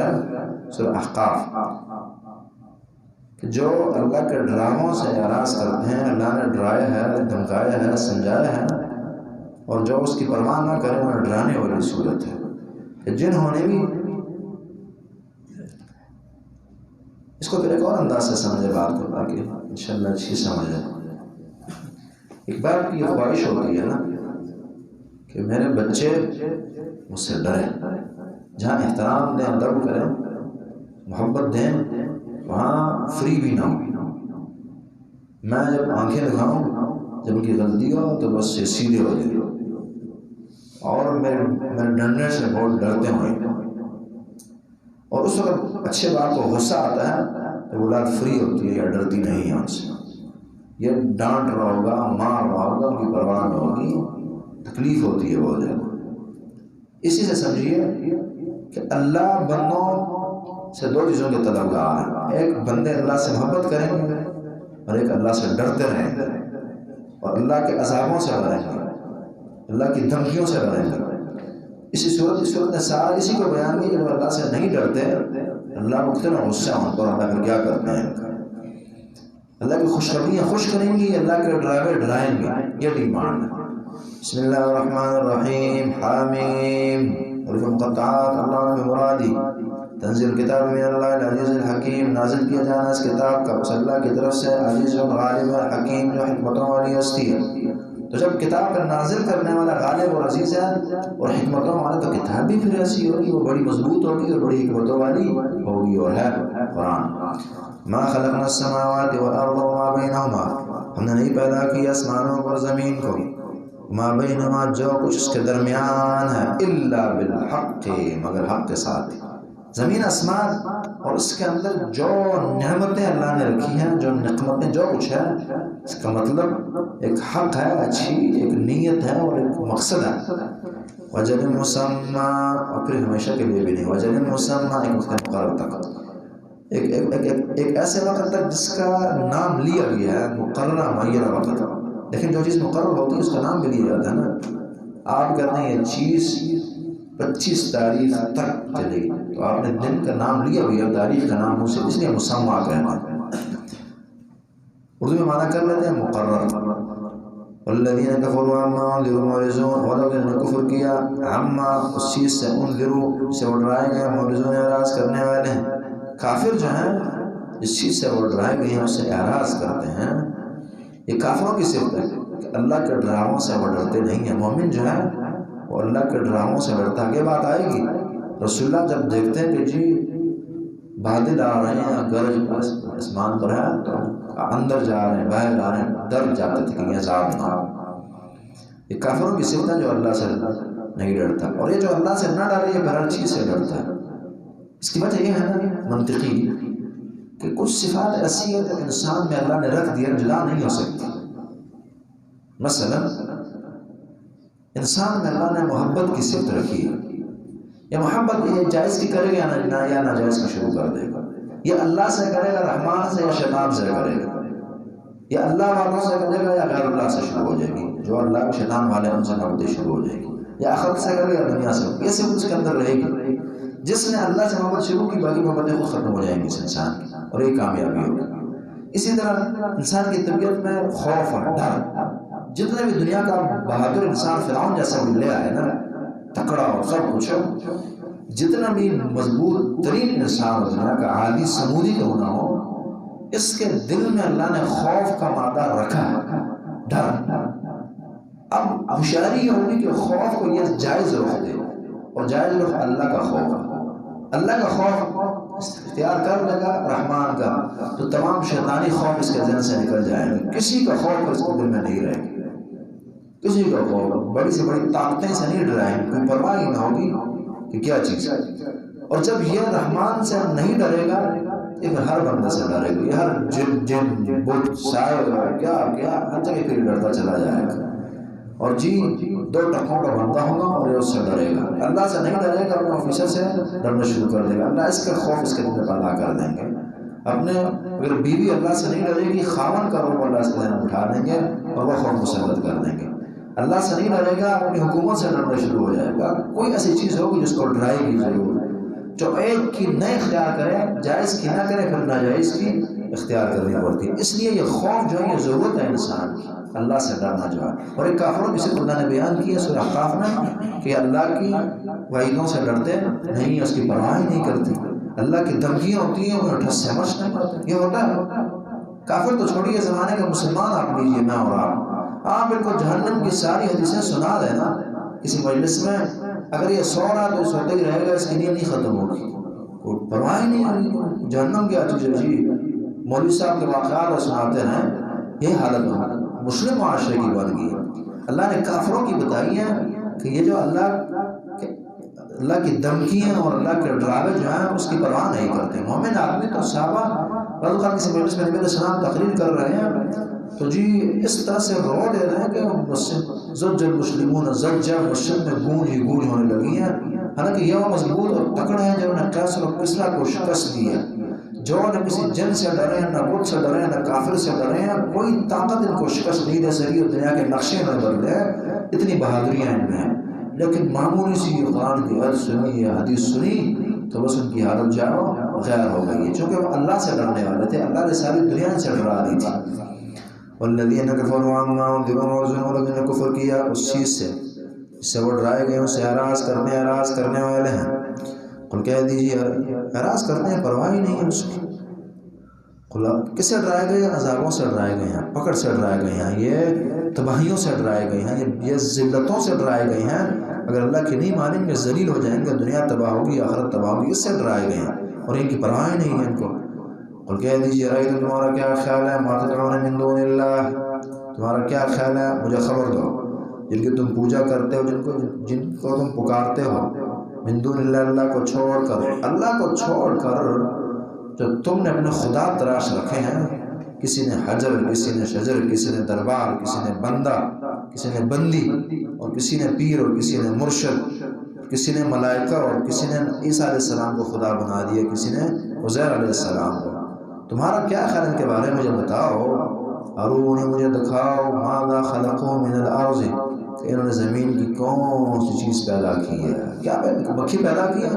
ہے سورہ احقاف کہ جو اللہ کے ڈراموں سے اعراض کرتے ہیں، اللہ نے ڈرایا ہے، دھمکایا ہے، سمجھایا ہے، اور جو اس کی پرواہ نہ کرے انہیں ڈرانے والی صورت ہے کہ جنہوں نے بھی اس کو پھر ایک اور انداز سے سمجھے بات کو تاکہ انشاءاللہ اچھی سمجھ آئے۔ ایک بار کی خواہش ہوتی ہے نا کہ میرے بچے مجھ سے ڈریں، جہاں احترام دیں، ادب کریں، محبت دیں، وہاں فری بھی نہ ہو۔ میں جب آنکھیں دکھاؤں، جب ان کی غلطی ہو تو بس یہ سیدھے ہو جائے، اور میرے ڈرنے سے بہت ڈرتے ہوئے، اور اس وقت اچھے بات کو غصہ آتا ہے تو اولاد فری ہوتی ہے یا ڈرتی نہیں ہے ان سے۔ یہ ڈانٹ رہا ہوگا، مار رہا ہوگا، ان کی پرواہ نہ ہوگی، تکلیف ہوتی ہے بہت زیادہ۔ اسی سے سمجھیے کہ اللہ بندوں سے دو چیزوں کے طلبگار ہیں، ایک بندے اللہ سے محبت کریں گے اور ایک اللہ سے ڈرتے رہیں گے اور اللہ کے عذابوں سے ڈریں گے، اللہ کی دھمکیوں سے ڈریں گے۔ اسی صورت نے سارا اسی کو بیان کی کہ جو اللہ سے نہیں ڈرتے اللہ کو کتنا غصہ ان پر، اللہ پھر کیا کرتے ہیں، اللہ کی خوشخبریاں خوش کریں گی، اللہ کے ڈراوے ڈرائیں گے۔ یہ ڈیمانڈ ہے۔ بسم اللہ الرحمن الرحیم، حامیم، حروف مقطعات، اللہ مرادی، تنزیل کتاب من اللہ العزیز الحکیم، نازل کیا جانا اس کتاب کا اس اللہ کی طرف سے عزیز و غالب حکیم جو حکمتوں والی ہستی ہے۔ تو جب کتاب کا نازل کرنے والا غالب اور عزیز ہے اور حکمتوں والا، تو کتاب بھی پھر ایسی ہوگی، وہ بڑی مضبوط ہوگی اور بڑی حکمتوں والی ہوگی، اور ہے قرآن۔ ما خلقنا السماوات والارض وما بینہما، ہم نے نہیں پیدا کیا آسمانوں اور زمین کو، ما بینہما جو کچھ اس کے درمیان ہے، الا بالحق مگر حق کے ساتھ۔ زمین آسمان اور اس کے اندر جو نعمتیں اللہ نے رکھی ہیں، جو نعمتیں، جو کچھ ہے، اس کا مطلب ایک حق ہے، اچھی ایک نیت ہے اور ایک مقصد ہے۔ وجل مسمى، اور پھر ہمیشہ کے لیے بھی نہیں، وجل مسمى ایک وقت مقرر تک، ایک ایسے وقت تک جس کا نام لیا گیا ہے، مقررہ معینہ وقت۔ لیکن جو چیز مقرر ہوتی ہے اس کا نام بھی لیا جاتا ہے نا۔ آپ کہتے ہیں یہ چیز 25 تاریخ تک چلے گی، تو آپ نے دن کا نام لیا ہوئی ہے، تاریخ کا نام اسے اس لیے مسمى کہنا ہے۔ اردو میں معنی کر لیتے ہیں مقرر۔ والذین کفروا عما انذروا معرضون، وہ لوگ جنہوں نے کفر کیا عما اس چیز سے، انذروا سے وہ ڈرائے گئے، معرضون اعراض کرنے والے ہیں۔ کافر جو ہیں جس چیز سے وہ ڈرائے گئے ہیں اس سے اعراض کرتے ہیں، یہ کافروں کی صفت ہے کہ اللہ کے ڈراؤں سے وہ ڈرتے نہیں ہیں۔ مومن جو ہے وہ اللہ کے ڈراؤں سے ڈرتا ہے۔ یہ بات آئے گی رسول اللہ جب دیکھتے ہیں کہ جی بادل آ رہے ہیں، گرج آسمان پر ہے، تو اندر جا رہے ہیں، باہر جا رہے ہیں، ڈر جاتے تھے کہ یہ عذاب نہ ہو۔ یہ کافروں کی صفت ہے جو اللہ سے نہیں ڈرتا، اور یہ جو اللہ سے نہ ڈرے یہ ہر چیز سے ڈرتا ہے۔ اس کی وجہ یہ ہے نا منطقی کہ کچھ صفات ایسی ہے جو انسان میں اللہ نے رکھ دیا، جدا نہیں ہو سکتی۔ مثلا انسان میں اللہ نے محبت کی صفت رکھی ہے، یا محبت یہ جائز کی کرے گا یا ناجائز کی شروع کر دے گا، یا اللہ سے کرے گا رحمان سے یا شیطان سے کرے گا، یا اللہ والوں سے کرے گا یا غیر اللہ سے شروع ہو جائے گی، جو اللہ کے شیطان والے ان سے محبت شروع ہو جائے گی، یا آخرت سے کرے گا یا دنیا سے، یہ سب اس کے اندر رہے گی۔ جس نے اللہ سے محبت شروع کی باقی محبتیں خود ختم ہو جائیں گی اس انسان کی، اور یہ کامیابی ہوگی۔ اسی طرح انسان کی طبیعت میں خوف اور ڈر، جتنے بھی دنیا کا بہادر انسان فرعون جیسا بھی لے آئے نا، تکڑا اور سب کچھ، جتنا بھی مضبوط ترین انسان ہو، دنیا کا عالی سمودی کیوں نہ ہو، اس کے دل میں اللہ نے خوف کا مادہ رکھا ہے، ڈر۔ اب ہوشیاری یہ ہوگی کہ خوف کو یہ جائز رخ دے، اور جائز رخ اللہ کا خوف ہے۔ اللہ کا خوف اختیار کر لے گا رحمان کا، تو تمام شیطانی خوف اس کے ذہن سے نکل جائیں گے، کسی کا خوف اس کے دل میں نہیں رہے گی، کسی کا خوف بڑی سے بڑی طاقتیں سے نہیں ڈرائیں گے، کوئی پرواہ ہی نہ ہوگی کہ کیا چیز ہے۔ اور جب یہ رحمان سے نہیں ڈرے گا، یہ پھر ہر بندے سے ڈرے گا، یہ ہر جن بت سائے کیا ہر جگہ پھر ڈرتا چلا جائے گا، اور جی دو ٹکوں کا بندہ ہوگا اور یہ اس سے ڈرے گا۔ اللہ سے نہیں ڈرے گا، اپنے آفیسر سے ڈرنا شروع کر دے گا، اللہ اس کا خوف اس کے دل میں پیدا کر دیں گے۔ اپنے اگر بیوی اللہ سے نہیں ڈرے گی، خاون کا روب اللہ سے ذہن اٹھا دیں گے اور وہ خوف مسلط کر دیں گے۔ اللہ سے نہیں ڈرے گا، اپنی حکومت سے ڈرنا شروع ہو جائے گا، کوئی ایسی چیز ہوگی جس کو ڈرائے گی ضرور۔ جو ایک کی نہ اختیار کرے، جائز کی نہ کرے، پھر ناجائز کی اختیار کرنی پڑتی ہے۔ اس لیے یہ خوف جو ہے یہ ضرورت ہے انسان کی، اللہ سے ڈرنا جو ہے۔ اور ایک کافروں کی صرف اللہ نے بیان کی ہے سورہ احقاف میں کہ اللہ کی وعیدوں سے ڈرتے نہیں، اس کی پرواہ نہیں کرتے، اللہ کی دھمکیاں ہوتی ہیں انہیں ٹھس سے مچ نہیں پاتے۔ یہ ہوتا ہے کافر تو چھوڑیے زمانے کے مسلمان آپ لیجیے، میں اور آپ ان کو جہنم کی ساری حدیثیں سنا دیں نا کسی مجلس میں، اگر یہ سو رہا تو سوتے ہی رہے گا، اس کی نیند نہیں ختم ہوگی، کوئی پرواہ نہیں ہوگی۔ جہنم کیا چیز ہے جی؟ مولوی صاحب کے واقعات سناتے ہیں، یہ حالت مسلم معاشرے کی بن گئی ہے۔ اللہ نے کافروں کی بتائی ہے کہ یہ جو اللہ کی دھمکیاں اور اللہ کے ڈراوے جو ہیں اس کی پرواہ نہیں کرتے۔ مومن آدمی تو صحابہ بعض اوقات کسی مجلس میں نبی علیہ السلام تقریر کر رہے ہیں تو جی اس طرح سے رو دے رہے ہیں کہ زج المسلمون زجا، مسجد میں گونج ہی گونج ہونے لگی ہیں، حالانکہ یہ وہ مضبوط اور تکڑے ہیں جنہوں نے قیصر اور کسریٰ کو شکست دی ہے، جو نہ کسی جن سے ڈرے ہیں، نہ بت سے ڈرے ہیں، نہ کافر سے ڈرے ہیں، کوئی طاقت ان کو شکست نہیں دے سکی، اور دنیا کے نقشے میں بدلے ہیں، اتنی بہادریاں ان میں ہیں۔ لیکن معمولی سی قرآن کی آیت سنی یا حدیث سنی تو بس ان کی حالت جاؤ غیر ہو گئی ہے، چونکہ وہ اللہ سے ڈرنے والے تھے، اللہ نے ساری دنیا سے ڈرا دی تھی۔ والذین کفروا عما انذروا وعظوا، لوگوں نے کفر کیا اس چیز سے جس سے وہ ڈرائے گئے، اس سے اعراض کرنے والے ہیں۔ قل کہہ دیجیے اعراض کرتے ہیں، پرواہ ہی نہیں ہے اس کی۔ کس سے ڈرائے گئے؟ عذابوں سے ڈرائے گئے ہیں، پکڑ سے ڈرائے گئے ہیں، یہ تباہیوں سے ڈرائے گئے ہیں، یہ ذلتوں سے ڈرائے گئے ہیں۔ اگر اللہ کی نہیں مانیں گے ذلیل ہو جائیں گے، دنیا تباہ ہوگی، آخرت تباہ ہوگی، اس سے ڈرائے گئے ہیں اور ان کی پرواہ نہیں ہے ان کو۔ قل کہہ دیجیے رأیتم، تمہارا کیا خیال ہے، ما تدعون من دون اللہ، تمہارا کیا خیال ہے، مجھے خبر دو، جن کی تم پوجا کرتے ہو، جن کو تم پکارتے ہو، من دون اللہ، اللہ کو چھوڑ کر، اللہ کو چھوڑ کر جو تم نے اپنے خدا تراش رکھے ہیں، کسی نے حجر، کسی نے شجر، کسی نے دربار، کسی نے بندہ، کسی نے بندی، اور کسی نے پیر، اور کسی نے مرشد، کسی نے ملائکہ، اور کسی نے عیسیٰ علیہ السلام کو خدا بنا دیا، کسی نے عزیر علیہ السلام کو۔ تمہارا کیا خیال ان کے بارے میں مجھے بتاؤ، ارونی، مجھے دکھاؤ، ماذا خلقوا من الارض، کہ انہوں نے زمین کی کون سی چیز پیدا کی ہے، کیا مکھی پیدا کی ہے؟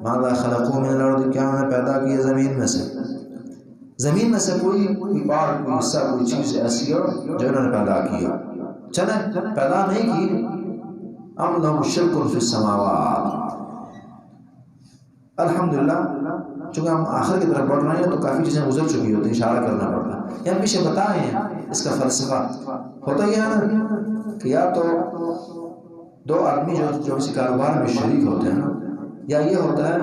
ماذا خلقوا من الارض، کیا انہوں نے پیدا کی ہے زمین میں سے؟ زمین میں سے کوئی پارٹ، کوئی حصہ، کوئی چیز ایسی ہو جو انہوں نے پیدا کی ہے؟ چلیں پیدا نہیں کی۔ ام لہم شرک فی السماوات، الحمدللہ چونکہ ہم آخر کی طرف بڑھ رہے ہیں تو کافی چیزیں گزر چکی ہوتی ہیں، اشارہ کرنا پڑتا ہے، یہ ہم پیچھے بتائے ہیں۔ اس کا فلسفہ ہوتا یہ ہے نا کہ یا تو دو آدمی جو کسی کاروبار میں شریک ہوتے ہیں نا، یا یہ ہوتا ہے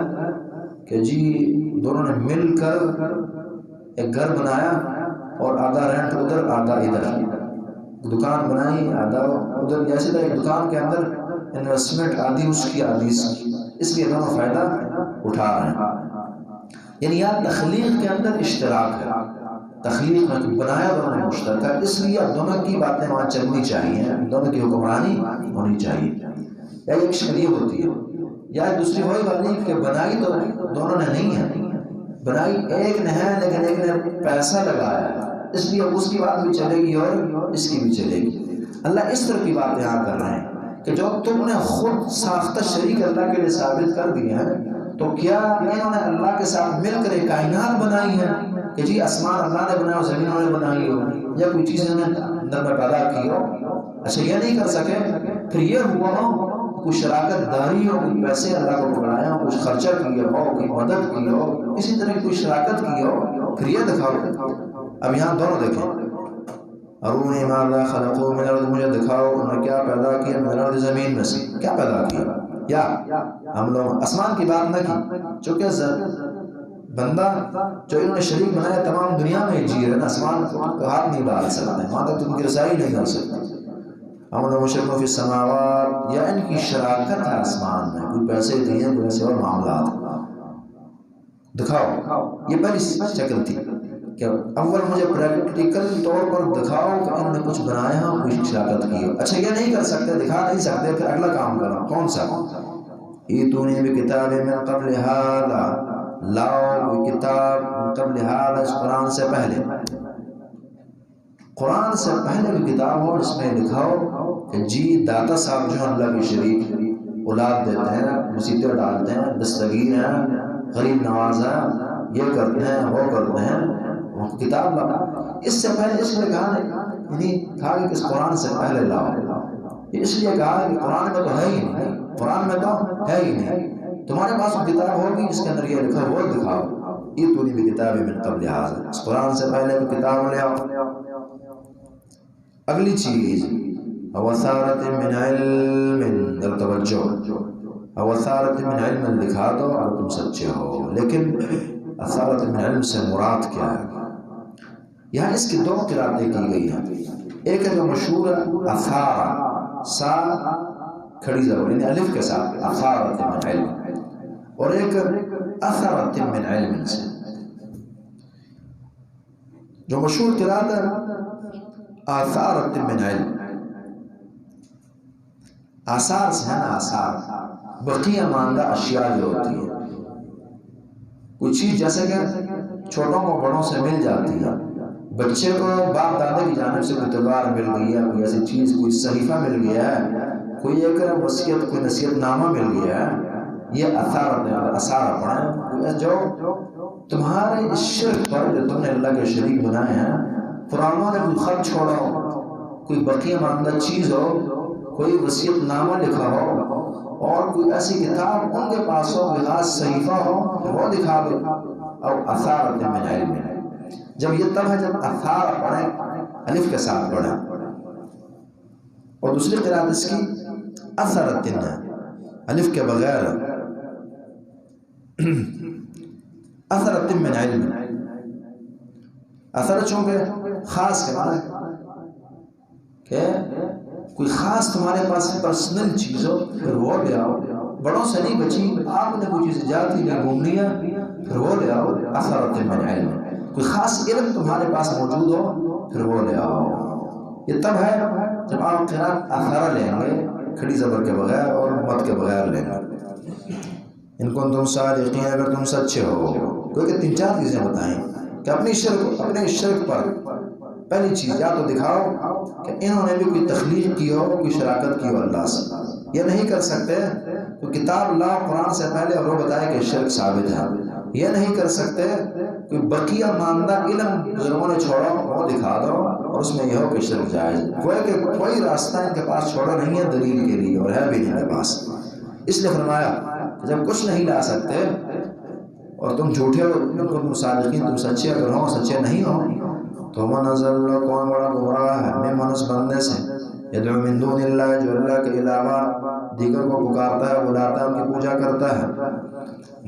کہ جی دونوں نے مل کر ایک گھر بنایا اور آدھا رینٹ ادھر آدھا ادھر، دکان بنائی آدھا ادھر، جیسے تو ایک دکان کے اندر انویسٹمنٹ آدھی اس کی آدھی اس کی، اس لیے دونوں فائدہ اٹھا رہے ہیں۔ یعنی یا تخلیق کے اندر اشتراک ہے، تخلیق میں بنایا دونوں نے مشترکہ، اس لیے دونوں کی باتیں وہاں چلنی چاہیے، دونوں کی حکمرانی ہونی چاہیے، یا ایک شریک ہوتی ہے، یا دوسری وہی بات نہیں کہ بنائی تو دونوں نے نہیں ہے، بنائی ایک نے ہے لیکن ایک نے پیسہ لگایا ہے، اس لیے اس کی بات بھی چلے گی اور اس کی بھی چلے گی۔ اللہ اس طرح کی بات یہاں کر رہے ہیں کہ جو تم نے خود ساختہ شریک اللہ کے لیے ثابت کر دیے ہیں، تو کیا انہوں نے اللہ کے ساتھ مل کر ایک کائنات بنائی ہے کہ جی آسمان اللہ نے بنایا، زمین انہوں نے بنائی ہو، یا کوئی چیز انہوں نے اندر میں پیدا کی ہو؟ اچھا یہ نہیں کر سکے، پھر یہ ہوا ہو کوئی شراکت داری ہو، کوئی پیسے اللہ کو پکڑایا ہو، کچھ خرچہ کیا ہو، کوئی مدد کی ہو، اسی طرح کی کوئی شراکت کی ہو، پھر یہ دکھاؤ۔ اب یہاں دونوں دیکھیں، ارونی ماذا خلقوا من الارض، مجھے دکھاؤ انہوں نے کیا پیدا کیا، من الارض، زمین میں سے کیا پیدا کیا، یا ہم لوگ آسمان کی بات نہ کی، چونکہ بندہ جو انہوں نے شریک بنایا تمام دنیا میں جی رہے نا، آسمان کو ہاتھ نہیں ڈال سکتے، وہاں تک تم کی رسائی نہیں کر سکتے۔ ہم لوگ شرک فی السماوات، یا ان کی شراکت ہے آسمان میں، کوئی پیسے دیے، کوئی ایسے اور معاملات، دکھاؤ۔ یہ پہلی شکل تھی کہ اول مجھے پریکٹیکل طور پر دکھاؤ کہ انہوں نے کچھ بنایا ہو، کوئی شراکت کی ہو۔ اچھا یہ نہیں کر سکتے، دکھا نہیں سکتے، پھر اگلا کام کرو، کون سا؟ ایتونی بکتاب من قبل ھذا، لاؤ کوئی کتاب من قبل ھذا، اس قرآن سے پہلے، قرآن سے پہلے بھی کتاب ہو جس میں لکھاؤ کہ جی داتا صاحب جو اللہ کے شریک اولاد دیتے ہیں، مصیبتیں ڈالتے ہیں، دستگیر ہیں، غریب نواز ہیں، یہ کرتے ہیں وہ کرتے ہیں، وہ کتاب لاؤ۔ اس سے پہلے اس لیے کہا نہیں کہا کہ اس قرآن سے پہلے لاؤ، اس لیے کہا کہ قرآن میں تو ہے ہی نہیں، قرآن میں تو ہے ہی نہیں، تمہارے پاس کتاب ہوگی جس کے اندر یہ لکھا وہ دکھاؤ، ائتونی بکتاب من قبل ھذا، اس قرآن سے پہلے کوئی کتاب لے آؤ۔ اگلی چیز اوثارت من علم، در توجہ، اوثارت من علم دکھا دو اور تم سچے ہو، لیکن اثارت من علم سے مراد کیا ہے؟ یہاں اس کی دو قراتیں کی گئی ہیں، ایک ہے جو مشہور ہے اثارہ، سا کھڑی زبر یعنی الف کے ساتھ اثارت من علم، اور ایک اثرت من علم سے۔ جو مشہور قرات ہے آثارت من علم، آثار سے ہے نا، آثار بقیہ ماندہ اشیاء جو ہوتی ہے، کوئی چیز جیسے کہ چھوٹوں کو بڑوں سے مل جاتی ہے، بچے کو باپ دادا کی جانب سے کوئی تلوار مل گئی ہے، کوئی ایسی چیز، کوئی صحیفہ مل گیا ہے، کوئی ایک وصیت، کوئی نصیحت نامہ مل گیا ہے، یہ اثارت ہے، اثار پڑھیں جو تمہارے اس شرک پر جو تم نے اللہ کے شریک بنائے ہیں، قرآنوں نے کوئی خط چھوڑا ہو، کوئی بقیہ ماندہ چیز ہو، کوئی وصیت نامہ لکھا ہو، اور کوئی ایسی کتاب ان کے پاس ہو، کوئی خاص صحیفہ ہو، وہ دکھا دو، اور اثارت من علم ہے۔ جب یہ تب ہے جب اثار پڑھیں، الف کے ساتھ پڑھیں، اور دوسری قرات اس کی اثرت ہے، الف کے بغیر، اثرت من علم، اثر چونکہ خاص کے معنی کہ کوئی خاص تمہارے پاس پرسنل چیز ہو، پھر وہ لے آؤ، بڑوں سے نہیں بچی، آپ نے کوئی چیز ایجاد کی نہیں گھومنی ہے، پھر وہ لے آؤ، اثرت من علم، کوئی خاص علم تمہارے پاس موجود ہو، پھر وہ لے آؤ۔ یہ تب ہے جب آپ قرات اثر لیں گے، کھڑی زبر کے بغیر اور مد کے بغیر لیں گے، ان کو تم صادقین، اگر تم سچے ہو، کیونکہ تین چار چیزیں بتائیں کہ اپنے شرک پر پہلی چیز یا تو دکھاؤ کہ انہوں نے بھی کوئی تخلیق کی ہو، کوئی شراکت کی ہو اللہ سے، یہ نہیں کر سکتے تو کتاب لا قرآن سے پہلے اور وہ بتائے کہ شرک ثابت ہے، یہ نہیں کر سکتے کوئی بقیہ ماندہ علم بزرگوں نے چھوڑا وہ دکھا دو اور اس میں یہ ہو کہ شرک جائز، کوئی راستہ ان کے پاس چھوڑا نہیں ہے دلیل کے لیے، اور ہے بھی نہیں ان کے پاس۔ اس لیے فرمایا کہ جب کچھ نہیں لا سکتے اور تم جھوٹے ہو، ان کو تم صادقین، تم سچے اگر ہو، سچے نہیں ہو، تو من اضل، کون بڑا گمراہ ہے، ممن اس بندے سے یدعو من دون اللہ، جو اللہ کے علاوہ دیگر کو پکارتا ہے، بلاتا ہے، ان کی پوجا کرتا ہے،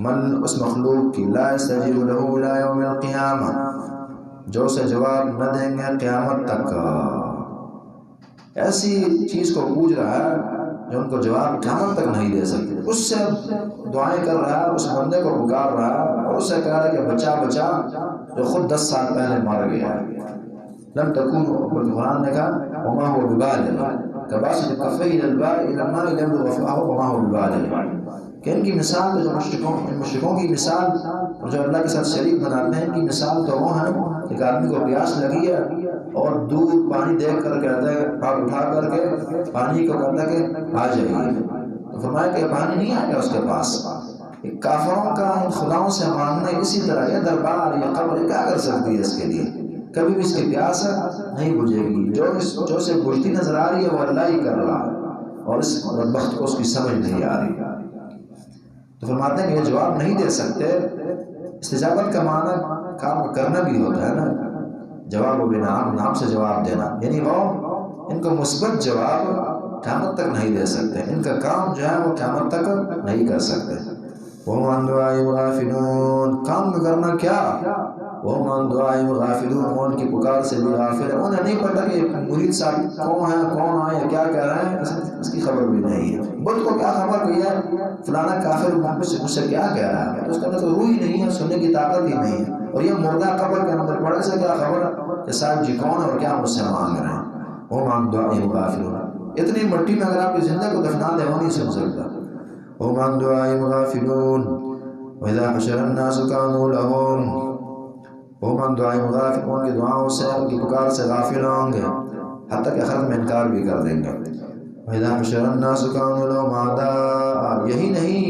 من اس مخلوق کی، لا یستجیب له الی یوم القیامہ، جو اسے جواب نہ دیں گے قیامت تک، ایسی چیز کو پوج رہا ہے جو ان کو جواب قیامت تک نہیں دے سکتے، اس سے دعائیں کر رہا ہے، اس بندے کو پکار رہا ہے اور اس سے کہہ رہا ہے کہ بچا بچا، جو خود 10 سال پہلے مر گیا ہے۔ لم تكون، قرآن نے کہا وما هو ببالغ، كباسط كفيه الى الماء ليبلغ فاه وما هو ببالغ، کہ ان کی مثال تو جو مشرکوں کی مثال اور جو اللہ کے ساتھ شریک بناتے ہیں، ان کی مثال تو وہ ہیں ایک آدمی کو پیاس لگی ہے اور دودھ پانی دیکھ کر کہتا ہے، ہاتھ اٹھا کر کے پانی کو کہتا ہے کہ آ جائیے، تو فرمایا کہ پانی نہیں آئے گا اس کے پاس۔ ایک کافروں کا ان خداؤں سے ماننا اسی طرح، یہ دربار، یہ قبر کیا کر سکتی ہے اس کے لیے؟ کبھی بھی اس کی پیاس نہیں بجھے گی، جو اسے بجھتی نظر آ رہی ہے وہ اللہ ہی کر رہا ہے، اور اس بدبخت کو اس کی سمجھ نہیں آ رہی۔ تو فرماتے ہیں کہ یہ جواب نہیں دے سکتے۔ استجابت کا معنی کام کرنا بھی ہوتا ہے نا، جواب و بنام، نام سے جواب دینا، یعنی وہ ان کو مثبت جواب قیامت تک نہیں دے سکتے، ان کا کام جو ہے وہ قیامت تک نہیں کر سکتے۔ وَهُمْ عَنْ دُعَائِهِمْ غَافِلُونَ، کام کرنا کیا، وَهُمْ عَنْ دُعَائِهِمْ غَافِلُونَ، وہ ان کی پکار سے بھی غافل ہے، انہیں نہیں پتہ کہ مرید صاحب کون ہے، کون آئے، کیا کہہ رہے ہیں، اس کی خبر بھی نہیں ہے۔ بت کو کیا خبر کہ یہ فلانا کافر مجھ سے کیا کہہ رہا ہے، تو اس کے اندر تو روح ہی نہیں ہے، سننے کی طاقت ہی نہیں ہے، اور یہ مردہ قبر کے اندر پڑے سے کیا خبر کہ صاحب جی کون ہے اور کیا مجھ سے مانگ رہے ہیں۔ وَهُمْ عَنْ دُعَائِهِمْ غَافِلُونَ، اتنی مٹی میں اگر آپ زندہ کو دفنا دیں وہ نہیں سن سکتا۔ وَهُمْ عَنْ دُعَائِهِمْ غَافِلُونَ وَإِذَا حَشَرَ النَّاسُ كَانُوا لَهُمْ، وَهُمْ عَنْ دُعَائِهِمْ غَافِلُونَ، ان کی دعاؤں سے، ان کی پکار سے غافل ہوں گے، حتیٰ کہ ختم انکار بھی کر دیں گے۔ وَإِذَا حُشِرَ النَّاسُ كَانُوا لَهُمْ أَعْدَاءً، یہی نہیں